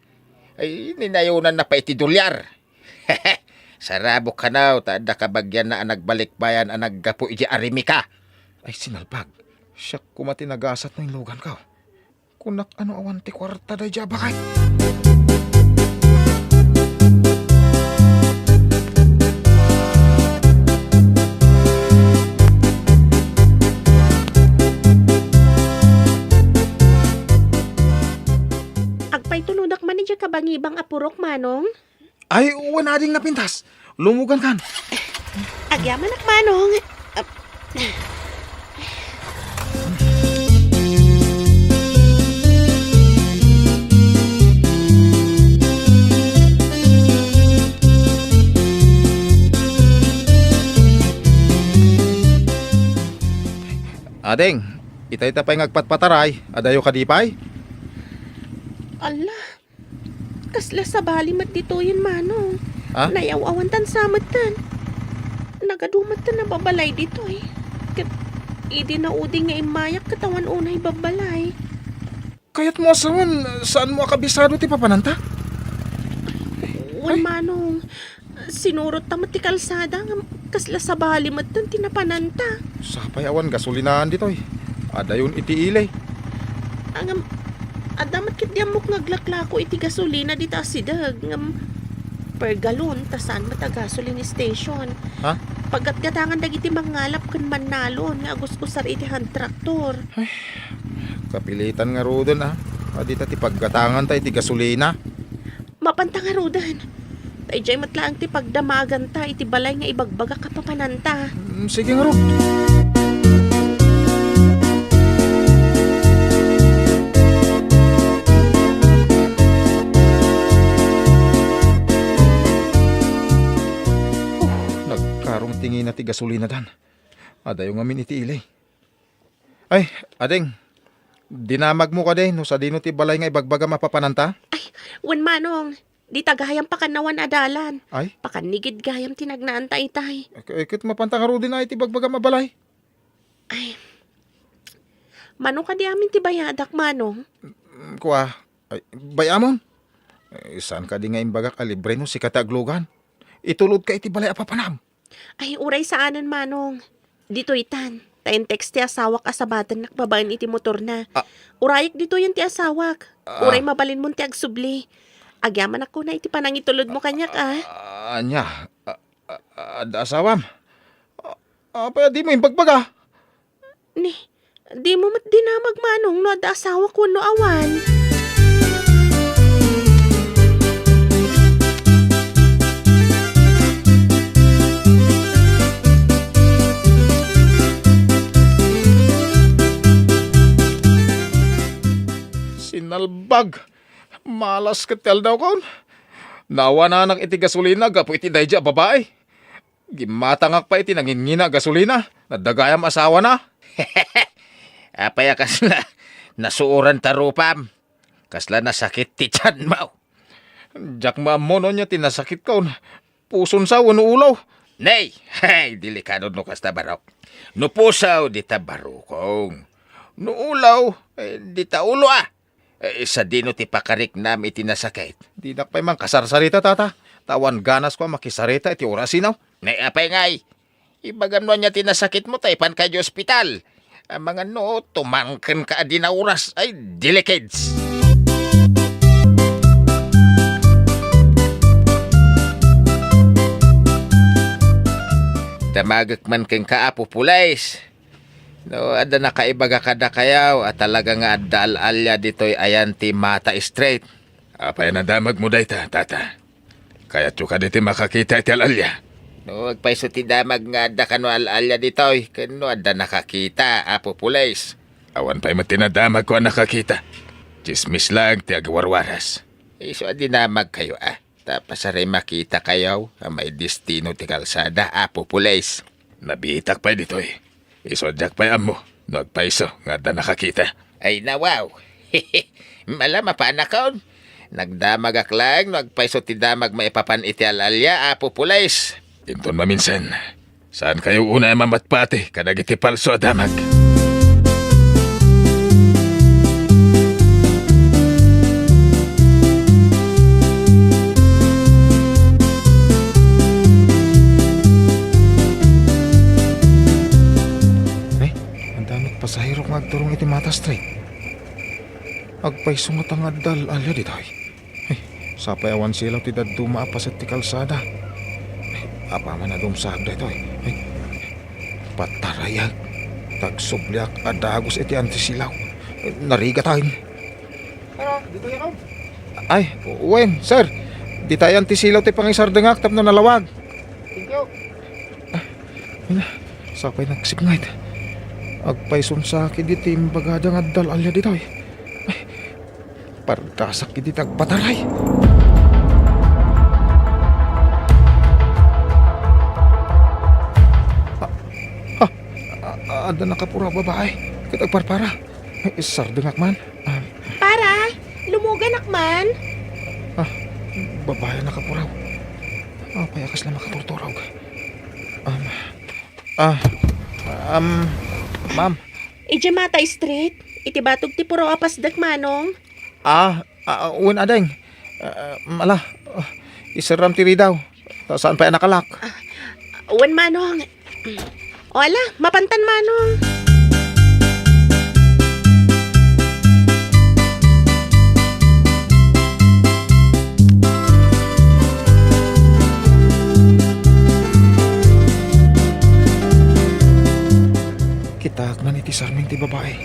Ay, ninayunan na pa iti dolyar. Sarabo ka na, taada kabagyan na nagbalik bayan ang naggapo iti arimi ka. Ay sinalpag. Siya kumati nagasat na ilugan ka. Kunak ano awan ti kwarta dayja bakit? Agpay tuludak man niya kabangibang apurok manong. Ay, uwan na ding napintas. Lumugan kan. Agyaman ak manong. Adeng, itay-tapay ngagpatpataray. Adayo kadipay. Ala, kasla sa balimat dito yun manong. Ha? Nayaw-awan tan samad tan. Nagadumat tan na babalay dito eh. Kat, idi na udi nga imayak katawan unay babalay. Kayat mo asawan, saan mo akabisado ti papananta? Wan manong, sinurot tamat ti kalsada nga kasla sa balimat tan tinapananta. Sapay awan gasolinahan dito eh. Adayon iti ilay. Angam, adamat kit diamok ngaglaklako iti gasolina dita sidag ngam per galon tasan mata gasoline station. Ha? Paggatgatangan dagiti mangalap ken mannalon nga aguskusar iti hand traktor. Kapilitan nga rodon ah. Adita ti paggatangan tayo ti gasolina. Mapantangarudan. Tayjay matlaang ti pagdamagan ta iti balay nga ibagbaga kapapananta. Sige nga ro. Nagkarong tingin na ti gasolina dan. Adayo nga min iti ilay. Ay, adeng. Dinamag mo ka din no sa dino ti balay nga ibagbaga mapapananta. Wan manong, di tagayam pakanawan adalan. Ay, Pakanigid gayam tinagnaan ta itay. ikit mapantangaro din na iti bagbaga mabalay. Manong ka di amin ti bayadak manong. Kuha, ay, bayamon. Saan ka di nga imbagak alibre no si kataglugan. Itulod ka iti balay apapanam. Ay, uray saanan manong. Dito itan. Tayin text ti asawak asabatan nakbabaan iti motor na. Urayak dito yan ti asawak. Uray mabalin mo ti agsubli. Agyaman ako na iti panangitulod mo kanyak Anya, ada asawam. Apa di mo imbagbaga? Di mo mat dinamag manong no ada asawa ko no awan. Sinalbag. Malas ka tel daw kon. Nawa na nang iti gasolina gapo iti dayja babae. Gimatangak pa iti nangingina gasolina. Nadagayam asawa na. Apaya kasla, nasuuran tarupam. Kasla nasakit ti tiyan mo. Jak maamono niya tinasakit ka. Puson sa wano ulaw. Nay, hay, delikado no kasta barok. No pusaw, di ta barukong. No ulaw, di ta ulo sa dino ti pakarik nam iti nasakit. Di nak pa mang kasarsarita tata. Tawan ganas ko makisarita iti orasinaw. Nay, apay ngay. Ibagam no niya tinasakit mo, taypan ka di ospital. Ang mga no, tumangkin ka di na oras. Ay, delicades. Damagak man keng kaapo pulays. No, ada na kaibaga kada kayaw at talaga nga adal-alya dito'y ayan ti mata straight. Apay na damag mo day tata. Kaya tsuka diti makakita iti alalya. No, agpaiso ti damag nga ada kano al-alya dito'y. Kano ada nakakita, apo pulays. Awan pa'y matinadamag ko ang nakakita. Chismis lang ti agawarwaras. Iso adi namag kayo Tapos aray makita kayaw, may destino ti kalsada, apo pulays. Nabitak pa'y dito'y. Isodyak pa'y amo. Nagpaiso nga da nakakita. Ay nawaw. Malama pa anakaon. Nagdamag aklang, nagpaiso ti damag maipapan iti alalya, apo pulays. Inton maminsan. Saan kayo una mamatpati kadag iti palso a damag? Pasahirok nga agturong iti mata straight. Agpaiso nga tangad dal alya di tayo. Sapay awan silaw ti daddo maapas at ti kalsada. Apa man na dumsag da ito patarayag. Tagsublyak adagos iti antisilaw. Nariga tayo. Dito yan Ay, wen, sir. Di tayo antisilaw ti pangisardengak tapno nalawag. Thank you. Sapay nagsipngayt. Agpaisom sa akin di timbagada nga dal alya dito pardasak di tagbataray. Ada nakapura babae kitagparpara. Sardengak man. Para, lumugan akman. Babae nakapuraw. Payakas na makaturturaw. Ma'am. Ije mata street, iti batog ti puro apasdak manong. Uwan adeng. Mala, isaram tiri daw. Saan pa nakalak? Uwan manong. O ala, mapantan manong. Kita man iti sarming ti babae.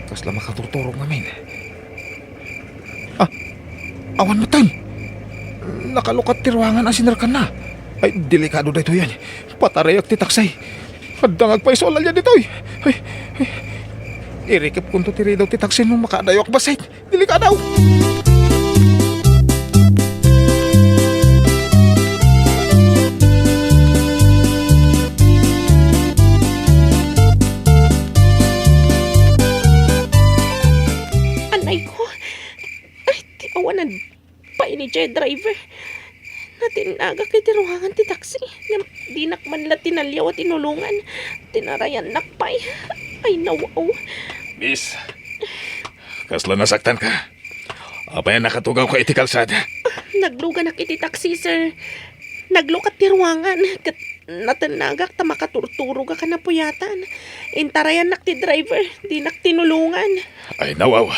Kasla makaturturog ngamin. Awan matan. Nakalukat ti ruangan asinarkan na. Ay, delikado da ito yan. Patarayak ti taksay. Adangag pa isolal yan dito. Ay. Irikip kunto ti ridaw ti taksay nung makadayok basay. Delikado. Awanan pa ini Jay driver. Natinaga kay tiruhangan ti taxi. Ngam di nakman la tinalyaw at inulungan. Tinarayan nakpay. Ay nawaw. Miss, kasla nasaktan ka. Apay nakatugaw ka iti kalsada. Naglugan nak iti taxi, sir. Naglukat tiruhangan. Kat natinagak ta makaturturo ka na puyatan. Intarayan nak ti driver. Di nak tinulungan. Ay nawaw.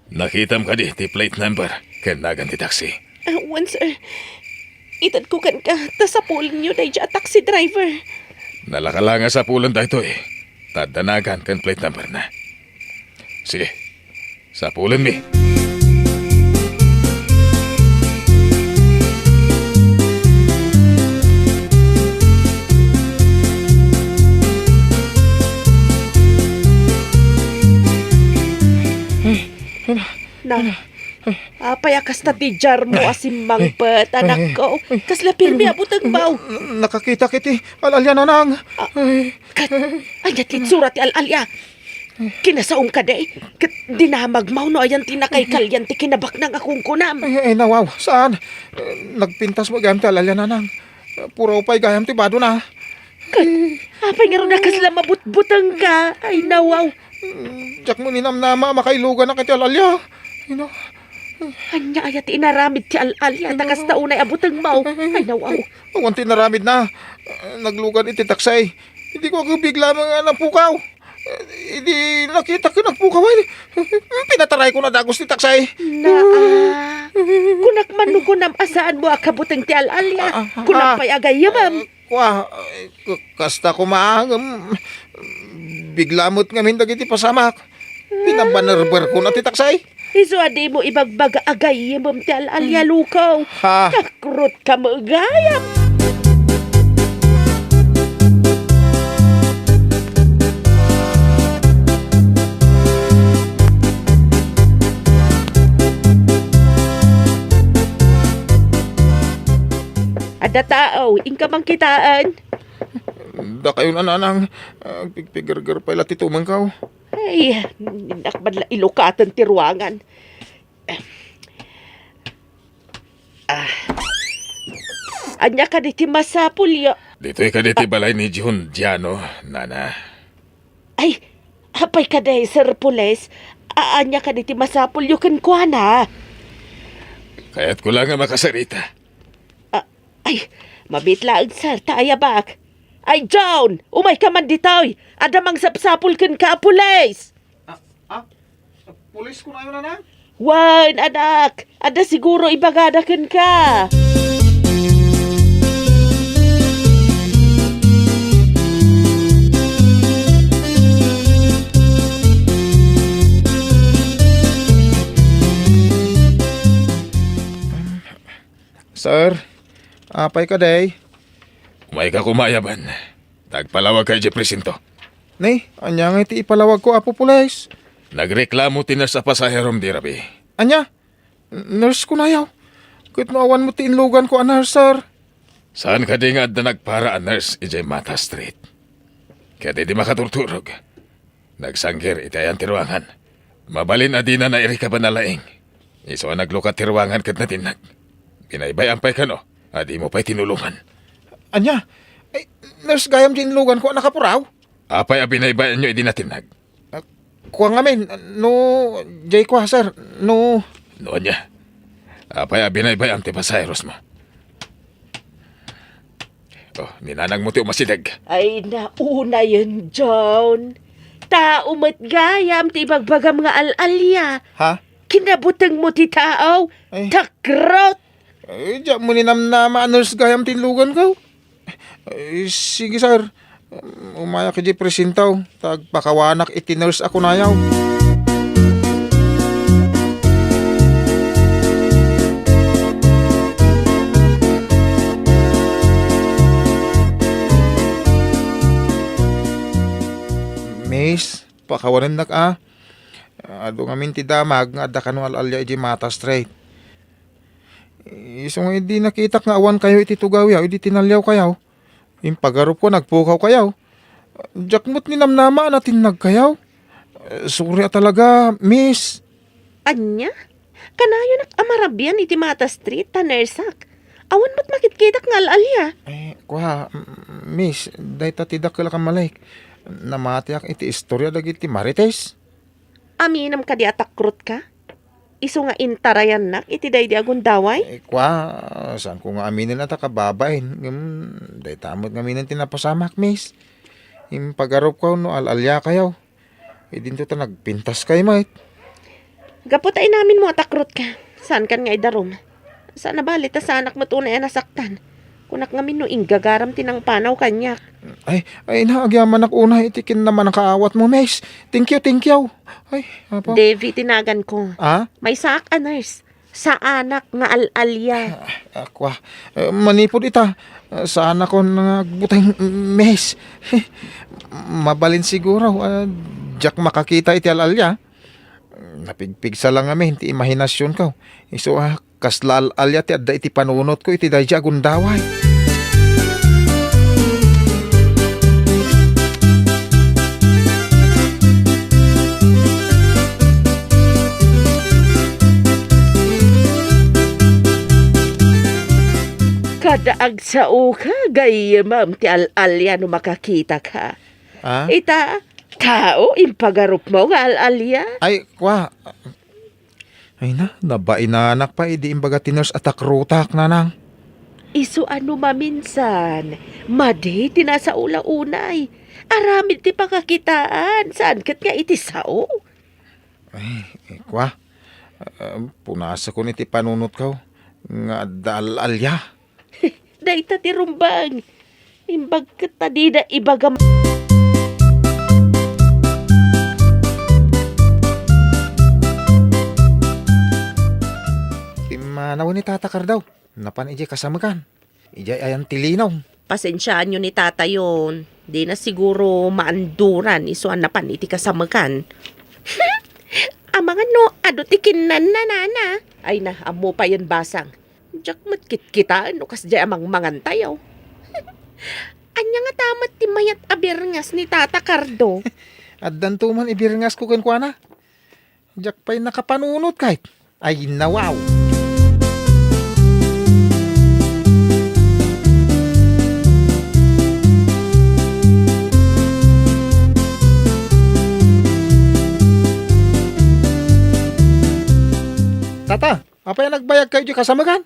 Nakitam ka di ti plate number kanagan ti taxi. Wan, sir. Itad ko kan ka. Ta sa pulin nyo dahi dya taxi driver. Nalakalanga sa pulan dahito Tadanagan kan plate number na. Sige, sa pulan mi. Na, payakas na ti jar mo asim mangpet, anak ko. Kasla pirmi abutag baw. Nakakita kiti alalya na nang. Anyat lit surat ti alalya. Kinasaom ka day. Kat dinamagmaw no ayan tinakay kalyan ti kinabak ng akong kunam. Ay, nawaw. Saan? Nagpintas mo gayam ti alalya nanang. Puro pa'y gayam ti bado na. Apay nga ron na kasla mabutbutang ka. Ay nawaw. Diyak mo ninamnama makailugan na kiti alalya. You know? Anya ayat inaramid ti alalya. Takas taunay abutang mau. Ay nawaw. Awan tinaramid na. Naglugan iti taksay. Hindi ko ako bigla mga napukaw. Hindi nakita ko nagpukaw. Pinataray ko na dagos ni taksay. Kunak man no kunam asaan mo akabutang ti alalya. Kunak pa'y agayamam. Wah, kasta ko maangam. Biglamot ngamin dagiti pasamak. Pinabanerber ko na ti taksay. Iso adi mo ibagbaga agayamam ti alalya lukaw. Ha? Kakrot ka mo agayam. Ada tao, ingka mang kitaan. Da kayo na nanang. Pigpigargar pa ila titumang kaw. Ay, nakbad la ilokatan ti ruangan. Anya ka di ti masapulyo. Dito'y kaditi balay ni Jun Diano, nana. Ay, hapay ka day, Sir Pules. Anya ka di ti masapulyo kan kuana. Kaya't ko lang nga makasarita. Ay, mabitlaag sir, taayabak. Ay, John, umay ka man ditoy. Adamang sapsapul kan ka, Pules. Pulis ko na yun nanang? Wan, anak. Ada siguro ibagada kan ka. Sir, apay ka day. Umay ka kumayaban. Tagpalawag kay Jepresinto. Nay, anya nga iti ipalawag ko, Apo Pulis. Nagreklamo tinas sa pasaherom di rabi. Anya? Nurse ko na yaw. Kahit maawan mo ti inlugan ko, anar, sir. Saan ka di nga da nagpara a nurse ijay Mata Street? Kaya di makaturturog. Nagsangkir itayan tiruangan. Mabalin adina na iri ka ba nalaing? Iso naglukat tiruangan kat na tinag. Binaybay ampay ka no, adi mo pa'y tinulungan. Anya? Ay, nurse gayam di inlugan ko, nakapuraw. Apay a binaybayan nyo idinatinag. Kuha nga men, no, jay ko, sir, no. Noon niya. Apay a binaybay ang tipasayros mo. Oh, ninanang mo ti umasidag. Ay, nauna yun, John. Taumat gayam, ti ibagbagam nga alalya. Ha? Kinabutang mo ti tao. Ay. Takrot. Ay, diyan mo ninamnama, nurse gayam ti inlugan ko. Ay, sige, sir. Umaya ka di presintaw. Tagpakawanak iti nurse ako na yaw. Miss, pakawanan nak ado nga minti damag nga adda kanu alalya iti Mata Street. Iso nga hindi nakita nga awan kayo iti tugaw yaw, iti tinalyaw kayaw. Impagarup ko nagpukaw kayaw. Jakmot ni namnama natin nagkayaw. Surya talaga, miss. Anya? Kanayo nak amarabyan iti Mata Street, tanersak. Awan mo't makitkitak nga alalya. Kuha, miss, dahi tatidak kala ka malaik. Namatiak iti istorya dagiti Marites. Aminam ka di atakrot ka? Iso nga intarayan nak, iti day di agundaway? Kuha, saan ko nga aminin na takababain. Dahi tamot nga aminin tinapasamak, miss. Impagarup ko no alalya kayaw. Dinto ta nagpintas kay mait. Gapot ay namin mo atakrot ka. Saan kan nga idarom? Saan nabalit sa anak mo tunay nasaktan? Kunak nga mino inggagaram tinang panaw kanyak. Ay naagyaman ako una, itikin naman ang kaawat mo, miss. Thank you. Ay, apa? Devi, tinagan ko. Ah? May saak a nurse. Sa anak nga alalya. Akwa, manipod ita. Sana ko nagbutang miss. Mabalin siguro. Jack makakita iti alalya. Napigpig sa lang amin, ti imahinasyon ko. Iso kasla alalya ti adda iti panunot ko, iti dayja gundaway. Adaag sa uka, gay ma'am ti al-alya no makakita ka. Ah? Ita, kao, impagarup mo nga al-alya. Ay, kwa. Ay na, nabainanak pa, idi imbaga tiners atak rutak na nang. Isu ano maminsan, madi tinasa ula-unay. Aramid ti pakakitaan, saan kat nga iti sao? Kwa, punasa ko ni ti panunot ka, nga dal-alya. Dayta ti rumbang. Imbag kita di na ibagam. Imanaw ni tatakar daw, napan ije kasamakan. Ijay ayan tilinaw. Pasensyaan nyo ni tata yun. Di na siguro maanduran isuan na pan iti kasamakan. Amang ano, ado ti kinan na nana. Ay na, amo pa yan basang. Diyak matkit-kita, ano kas di amang mangantayaw. Anya nga tamat ti mayat abirngas ni Tata Cardo. At dantuman ibirngas ko kwa na. Diyak pa'y nakapanunot kahit. Ay nawaw. Tata, apa yung nagbayag kayo di kasamakan?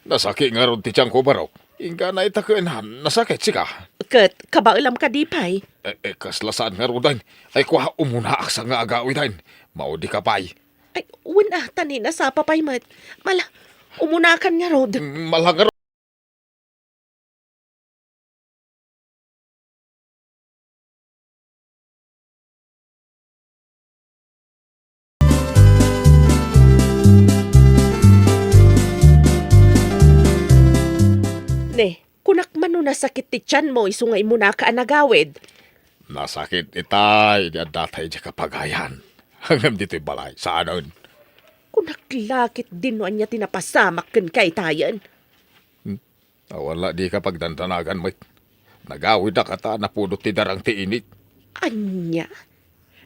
Nasakit nga ron ti tiyang ko barok. Ingka na itakuinhan, nasakit sika. Kat, kabailam ka di pay. Kaslasaan nga ron dahin. Ay kuha umuna aksa nga agawi dahin. Maudi ka pay. Ay, wala tanin na sa papay mat. Mala, umunakan nga rod. Malhangar. Ne, kunak man no nasakit ti tiyan mo, isungay mo na ka anagawid. Nasakit itay, di adatay di kapagayan. Hanggang dito'y balay, saanon. Kunak lakit din no anya tinapasamak kan kay tayan. Wala di ka pagdandanagan, mate. Nagawid na kata, napudot ti darang ti init. Anya?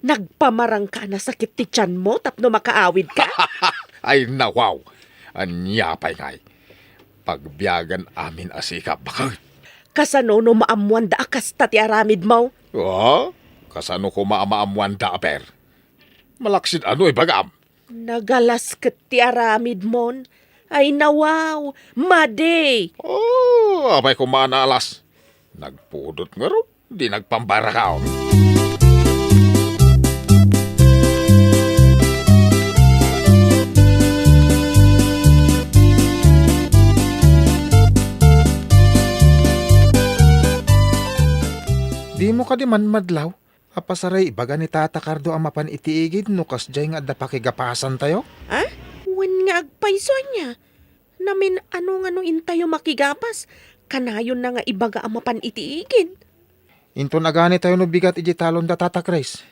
Nagpamarang ka na sakit ti tiyan mo tapno makaawid ka? Ay nawaw, anyapay ngay. Pagbiyagan amin asika, bakit? Kasano no maamuan da akas ti aramid mo? Kasano ko maamaamuan da aper? Malaksid ano bagam? Nagalas ket ti aramid mon. Ay nawaw, made. Abay ko manalas. Nagpudot nga ro, di nagpambara ka. Di mo ka di man madlaw. Apasaray ibaga ni Tata Cardo ang mapan itiigid no kas jay nga da pakigapasan tayo. Ha? Wen nga agpaiso niya. Namin ano nga no intayo makigapas. Kanayon na nga ibaga ang mapan itiigid. Into na gani tayo no bigat iji talon da Tata Chris.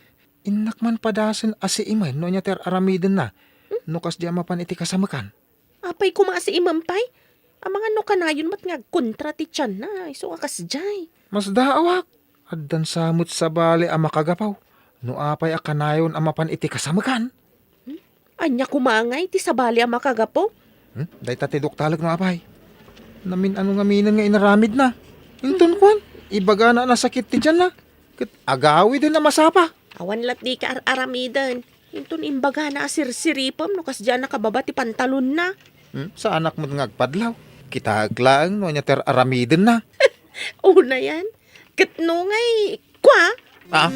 Inak man padasan asi iman no nya ter aramiden na. No kas jay mapan iti kasamakan. Apay kumasi imampay. Ang mga no kanayon mat nga kontra ti tiyan na. Iso akas jay. Mas daawak. Addan samot sa bali ang makagapaw. No apay akanayon ang mapan iti kasamakan. Anya kumangay ti sabali ang makagapo. Day tatidok talag no apay. Namin ano nga minan nga inaramid na. Inton kwan. Ibaga na nasakit ti dyan na. Kat agawi din na masapa. Awan lat di ka aramidan. Intun imbaga na asirsiripam no kas dyan nakababa ti pantalon na. Sa anak mo nga agpadlaw. Kita aglaang no nya ter aramiden na. Una yan. Katno ngay, kwa? Ah?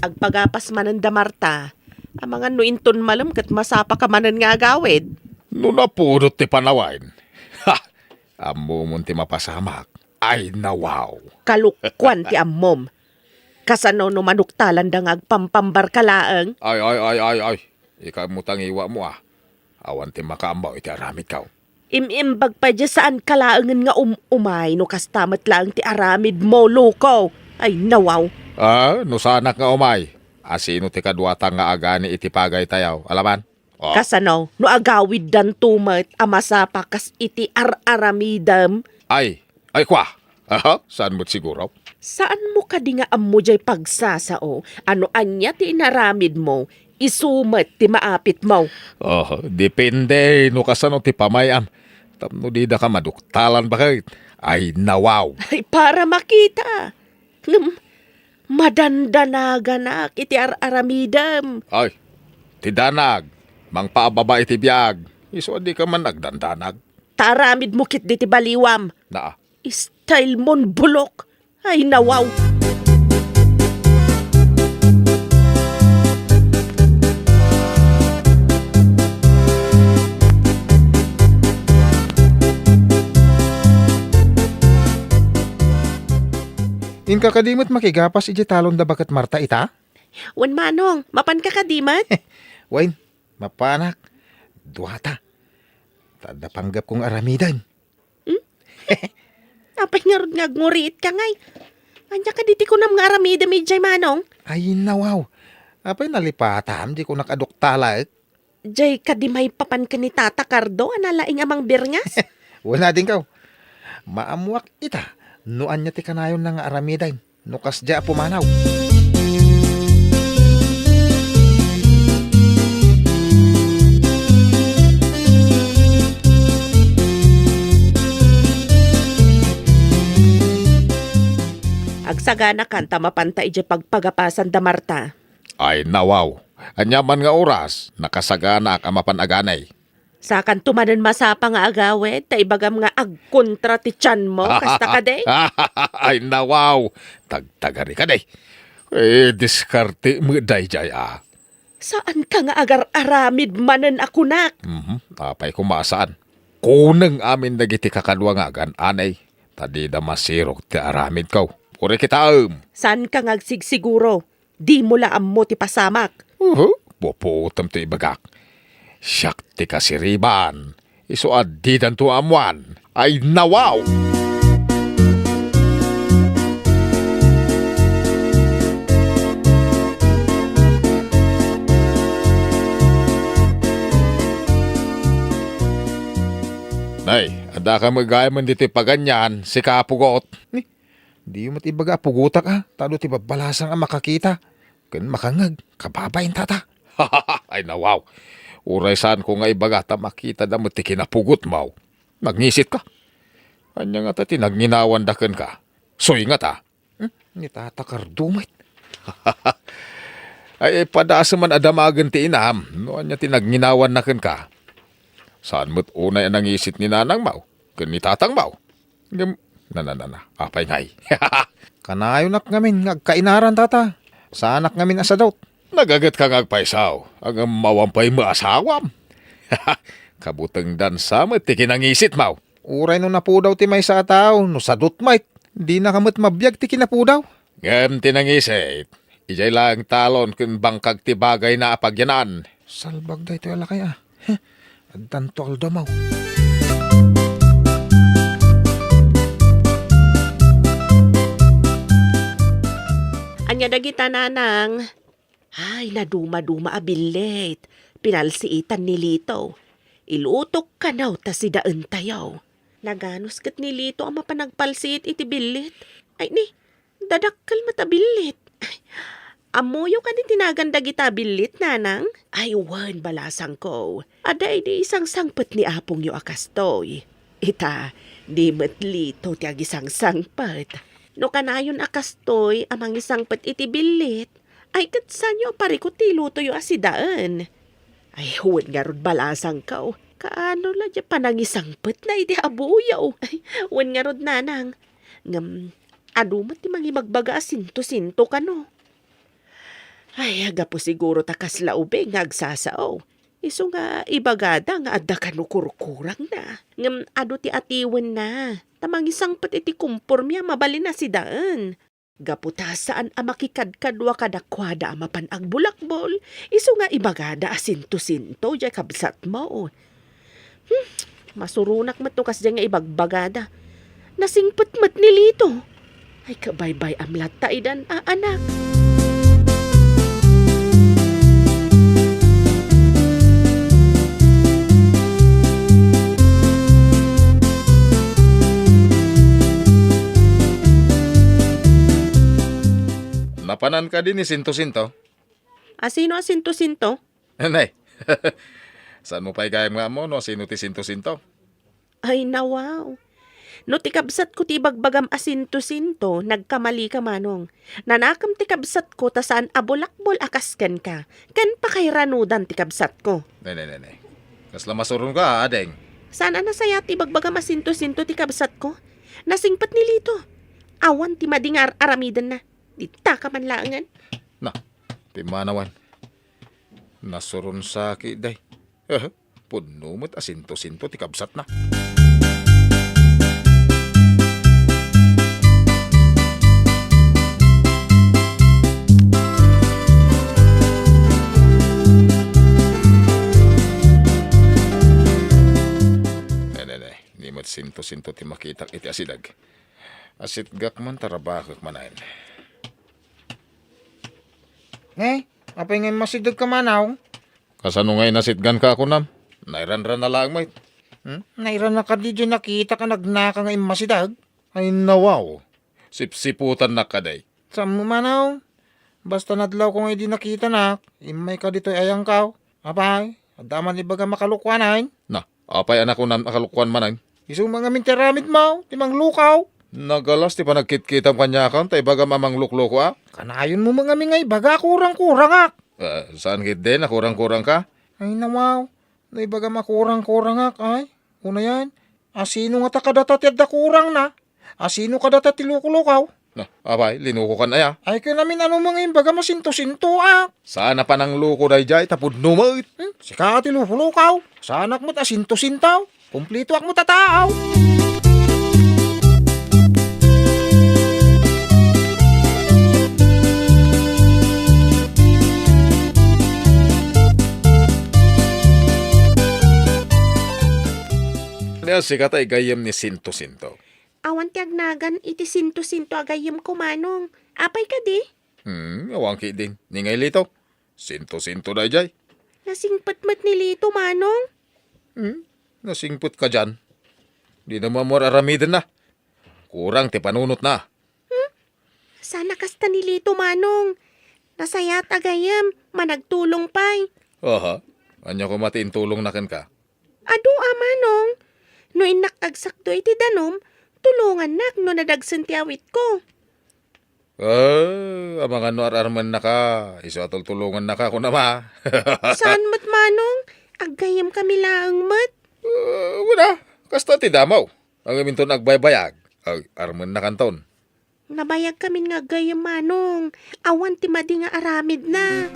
Agpagapas manan da Marta. Ang mga nuinton malam kat masapa ka manan nga agawid. No napudot ti panawain. Ha! Amo mo ti mapasamak. Ay nawaw. Kalukwan ti ammom. Kasano no manuktalan da nga agpampambar kalaang. Ay. Ikaw mo tangiwa mo ah. Awan ti makaambaw iti aramid kaw. Imimbag pa dya saan kalaangan nga umay no kastamat lang ti aramid mo, luko. Ay nawaw. No sanak nga umay. Asino ti kadwata nga agani iti pagay tayaw. Alaman? Kasano no agawid dan tumat amasapa kas iti aramidam. Ay kwa. Aha, saan mo't siguro? Saan mo ka di nga ammo jay pagsasao? Ano anya ti inaramid mo? Isumat ti maapit mo. Oh, depende no kasano ti pamayam. Tapno di da ka maduktalan bakit? Ay nawaw. Ay, para makita. Madandanaga iti aramidam. Ay, ti danag. Mang paababa iti biyag. Iso di ka man nagdandanag. Taramid mo kit di ti baliwam. Na, Style mon bulok. Ay, nawaw. In kakadimot makigapas iti talon da bakat Marta ita? Wan manong, mapan ka kadimat? Wain, mapanak. Duwata. Tada panggap kong aramidan. Apay nga ron nga nguriit ka ngay. Anya ka diti ko nam nga aramida medjay manong. Ay nawaw. Apay nalipatam, di ko nakaduktala. Jay kadimay papan ka ni Tata Cardo, analaing amang birngas. Wala din kaw. Maamuak ita. Noan niya ti kanayon na nga aramidan. Nukas dya pumanaw. Agsagana kanta mapanta ije pagpagapasan da Marta. ay nawaw. Anyaman nga oras, nakasagana ak amapanaganay. Sakan tumanan masapa nga agawet, ta ibagam nga agkontra ti tiyan mo, kasta ka de. Ay nawaw. Tagtagari ka day. Diskarte mo day jay ah. Saan ka nga agar-aramid manen ako nak? Apay kumasaan. Kunang amin nagiti kakadwa nga gan anay. Tadi da masirok ti aramid kaw. Uri kita Saan ka nga siguro? Di mo laam mo ti pasamak. Puputam ti ibagak. Siyak ti kasiriban. Iso adidan to amuan. Ay nawaw! Nay, ada ka magayaman dito paganyan, si kapugot. Di yung matibaga pugutak ha. Tado ti babalasang ang makakita. Kan makangag, kababayin tata. Ay nawaw. Uray saan ko nga ibaga ta makita da mo ti kinapugot mo. Nagnisit ka. Anya nga ta tinagninawan daken ka. Soy nga ta. Ni tata kardumit. Ay padaasa man adamagan ti inam. No anya tinagninawan naken ka. Saan mo't unay ang nangisit ni nanang mau? Kan ni tatang mau? Apay ngay. Kanayon nak ngamin, ngagkainaran tata. Sanak ngamin asadot. Nagagat ka ngagpaisaw. Ang mawampay mo asawam. Kabutang dansa mo't ti kinangisit mau. Uray no napudaw ti may sa tao, no sadot mait. Di na kamot mabiyag ti kinapudaw. Ngam tinangisit. Ijay lang talon kung bangkag ti bagay na apagyanan. Salbag da ito ala kaya. Addanto aldamaw. Anya dagita nanang. Ay, naduma-duma abilet. Pinalsiitan ni Lito. Ilutok ka naw ta si daan tayaw. Naganos kat ni Lito ang mapanagpalsiit iti bilit. Ay ni, dadakkel matabilit. Ay, amoyo ka din tinagan dagita bilit, nanang? Ay, wan balasang ko. Aday di isang sangpet ni apong yo akastoy. Ita, di matlito ti agisang sangpet. No kanayon akastoy amang isang pet iti bilit, ay katsanyo parikot ti luto yo asidaan. Ay huwag nga rod balasang kao. Kaano la dya panangisang pet na iti abuyaw. Ay huwag nga rod nanang. Ngam, adumat ti mangi magbaga asinto-sinto ka no. Ay aga po siguro takas laube nga agsasao. Iso nga ibagada nga adda kanukurkurang na. Ngam ado ti atiwen na. Tamang isang pet iti kumpormya mabalin na si daan. Gaputasaan a makikadkadwa kadakwada a mapanag bulakbol. Iso nga ibagada asinto-sinto jay kabsat mo. Masurunak matukas dyan nga ibagbagada. Nasingpet-met ni Lito. Ay kabaybay amlat taidan anak. Napanan ka din ni Sinto-Sinto. Asino asinto-sinto? Nay, saan mo pa'y kayang nga mo no sino ti Sinto-Sinto? Ay nawaw. No tikabsat ko ti bagbagam asinto-sinto, nagkamali ka manong. Nanakam tikabsat ko ta saan abulakbol akasken ka. Kan pa kay ranudan tikabsat ko. Nay. Kasla masurong ka, adeng. Saan nasaya ti bagbagam asinto-sinto tikabsat ko? Nasingpat ni Lito. Awan ti madingar aramidan na. Di ta ka man laangan. Na, ti manawan. Nasuron sa day. Punumot asinto-sinto ti kabsat na. Nay. Nimot sinto-sinto ti makitak iti asidag. Asit gak man tarabakak manayin. Apa nga masidag ka manaw? Kasano ngay nasitgan ka ako nam? Nairan-ran na lang may. Nairan na ka di dyan nakita ka nagnaka nga masidag. Ay nawaw. Sipsiputan na kaday. Sa mo manaw? Basta nadlaw ko nga di nakita na, imay ka dito ayang kaw. Apay, adaman ibaga makalukwanan. Na, apay anak ko nam nakalukwan manay. Isang mga minteramid mo, timang lukaw. Nagalas ti pa nagkit-kitam kanya kan, tay baga mamang lukloko ah. Kanayon mo mga mingay, baga kurang-kurang ak. Saan kit din, nakurang-kurang ka? Ay nawaw, na ibaga makurang-kurang ak. Ay, una yan, asino nga ta kadata ti adda kurang na. Asino kadata ti lukulukaw. Na, apay, linuko kan aya. Ay ka namin ano mga imbaga masinto-sinto ak. Sana pa nang luko day jay, tapod numait. Sika ti lukulukaw. Sanak mo't asinto-sintaw. Kumplito ak mo tataaw. Kaya sikat ay gayam ni Sinto-Sinto. Awan ti agnagan iti sinto-sinto agayem ko manong. Apay ka di? Awangki din. Ningay lito. Sinto-Sinto day jay. Nasingpat-mat ni Lito manong. Nasingput ka dyan. Di naman mo aramidan na. Kurang ti panunot na. Sana kasta ni Lito manong. Nasayat agayem, managtulong pay. Aha. Anya ko matiin tulong na kan ka. Ado manong. No inak agsakto iti danom, tulungan nak no nadagsan ti awit ko. Amang ano ararman na ka. Iso atol tulungan na ka ako na ma. Saan mat manong? Agayem kami lang mat. Wala. Kasta ti damaw. Ang iminto nagbaybayag. Arman na kanton. Nabayag kami nga gayem manong. Awan ti madi nga aramid na.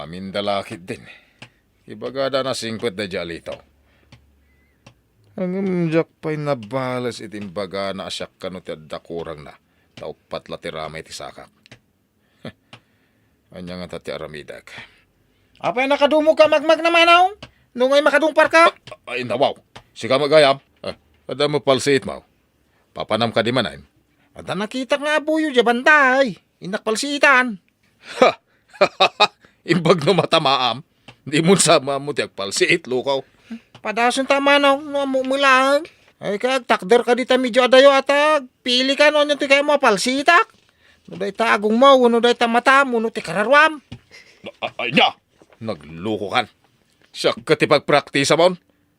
Amin dalakit din. Ibagada na singkwet na jalito. Ang umjak pa'y nabalas itimbaga na asyak ka no ti addakurang na. Taupat la ti ramay ti sakak. Anya nga tati aramidag. Apay nakadumog ka magmag na manaw? Nungay makadungpar ka? Ay nawaw. Sika magayam. Ada mo palsiit mo. Papanam ka di manayin. Ada nakita nga abuyo dya bantay. Inakpalsitan. Imbag no matamaam. Di mo sama mo ti agpalsiit lukaw. Padason tama na, mumulang. Ay kag, takder ka dita medyo adayo atag. Pili ka no, ti kayo mo palsitak. No day ta agong mo, no day ta mata mo, no ti kararwam. Ay niya! Nagluko kan. Siya ka ti pagpraktisa mo.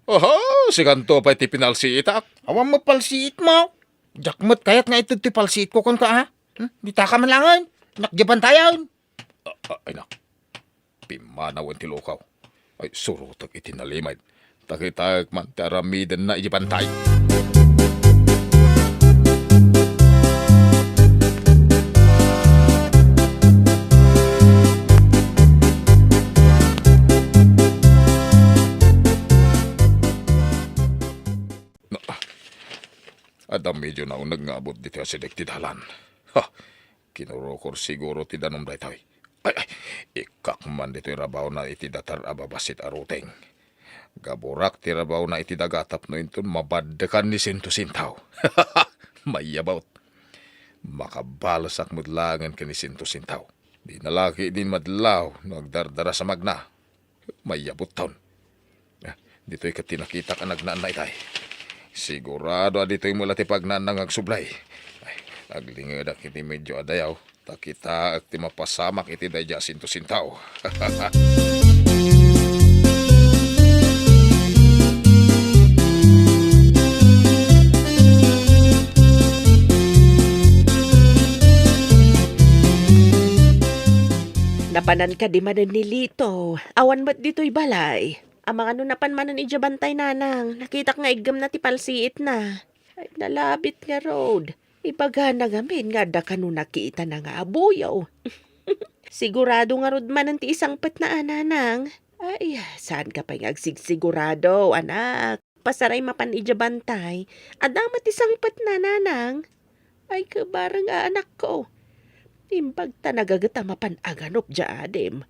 Aha, si kanto pa ti pinalsiitak. Awam mo palsiit mo. Jakmot kayat nga ito ti palsiit ko kon ka ha. Di ta ka malangan. Nakjaban tayo. Ay na. Pimanawan ti lukaw. Ay surutag itinalimay. Takitag man ti aramidan na ijibantay. Adam medyo na nagngabot dito sa dektidalan. Kinurokor siguro ti danom day tayo. Ay, ikakman dito rabaw na iti datar ababasit aruteng. Gaburak ti rabaw na iti dagatap no inton mabaddekan ni Sinto-Sintaw. Mayabaut. Makabalasak mudlangan ka ni Sinto-Sintaw. Di nalaki din madlaw nagdardara sa magna. May yabot taon. Dito'y katinakita ka nagnaan na itay. Sigurado dito'y mula ti pagnanang agsublay. Ay, aglingad ak iti medyo adayaw. Takita at ti mapasamak iti dayja sinto-sintaw. Napanan ka di manan ni Lito. Awan ba't dito'y balay? Amang ano napan manan ijabantay nanang. Nakita nga igam na ti palsiit na. Ay, nalabit nga road. Ibaga na ngamin nga da kanu nakita na nga abuyaw. Sigurado nga rod manan ti isang pet na ananang. Ay, saan ka pa yung agsigsigurado, anak? Pasaray mapan ijabantay. Adamat isang pet na nanang. Ay, kabarang nga anak ko. Imbag ta nagagata mapan aganop dya adem.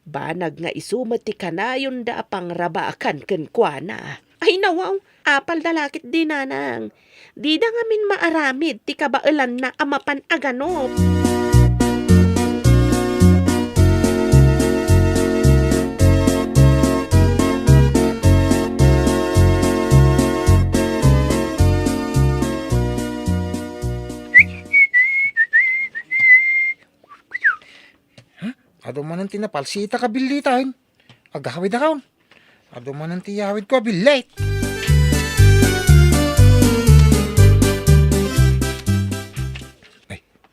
Banag nga isumati ka na yun da pang rabakan kenkwana. Ay nawaw, apal dalakit din nanang. Di da ngamin maaramid ti kabailan na amapan aganop. Ado man ang tinapalsita ka bilitain. Agahawid akaon. Ado man ang tiyawid ko abilate.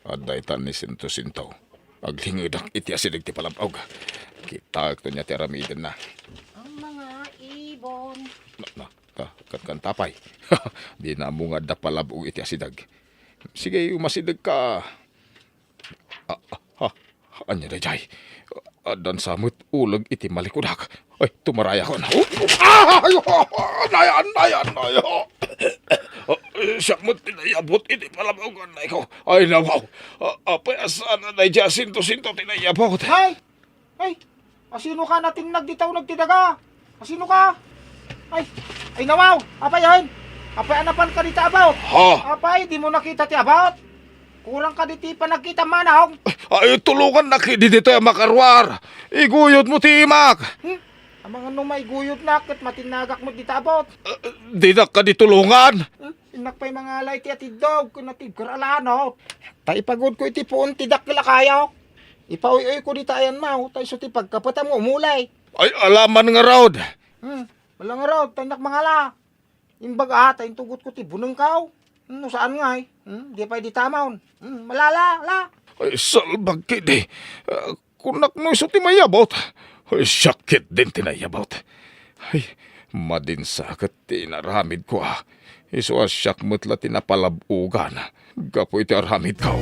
Aday tan ni sinto-sintaw. Aglingid ak iti asidig ti palabog. Kita ito niya ti aramiden na. Ang mga ibon. Kan tapay. Di na mo nga da palabog iti asidag. Sige, umasidag ka. Anya da jay. Adan samut ulag iti malikudak. Ay, tumaraya ko na. Nayan. Siya mo tinayabot iti palabogan na ikaw. Ay, nawaw. Apay asana na dya sinto-sinto tinayabot. Ay! Asino ka nating nagditaw nagtidaga? Asino ka? Ay nawaw! Apay yun! Apay anapan ka dito about? Ha? Apay, di mo nakita ti about? Kurang ka diti pa nagkita manahong. Ay, tulungan na kidi dito yung makarwar. Iguyot mo timak. Ang mga nung may guyot na kat matinagak mo dito about. Di na ka ditulungan. Inak pa'y mga alay ti atidog kung natib karalano. Taipagod ko iti puon tidak kila kayo. Ipawi-uwi ko dito ayan mau. Tayo so ti pagkapata mo umulay. Ay, alaman nga raw. Walang raw, tayo nakmangala. Imbaga, tayo tugot ko ti bunang kao. No, saan nga eh? Di pa di tamaon. Malala. Ay, salbag kidi. Kunak no iso ti mayabot. Ay, syakit din tinayabot. Ay, madinsakat tinaramid ko Iso asyak mo't la tinapalabugan. Gapo iti aramid ko.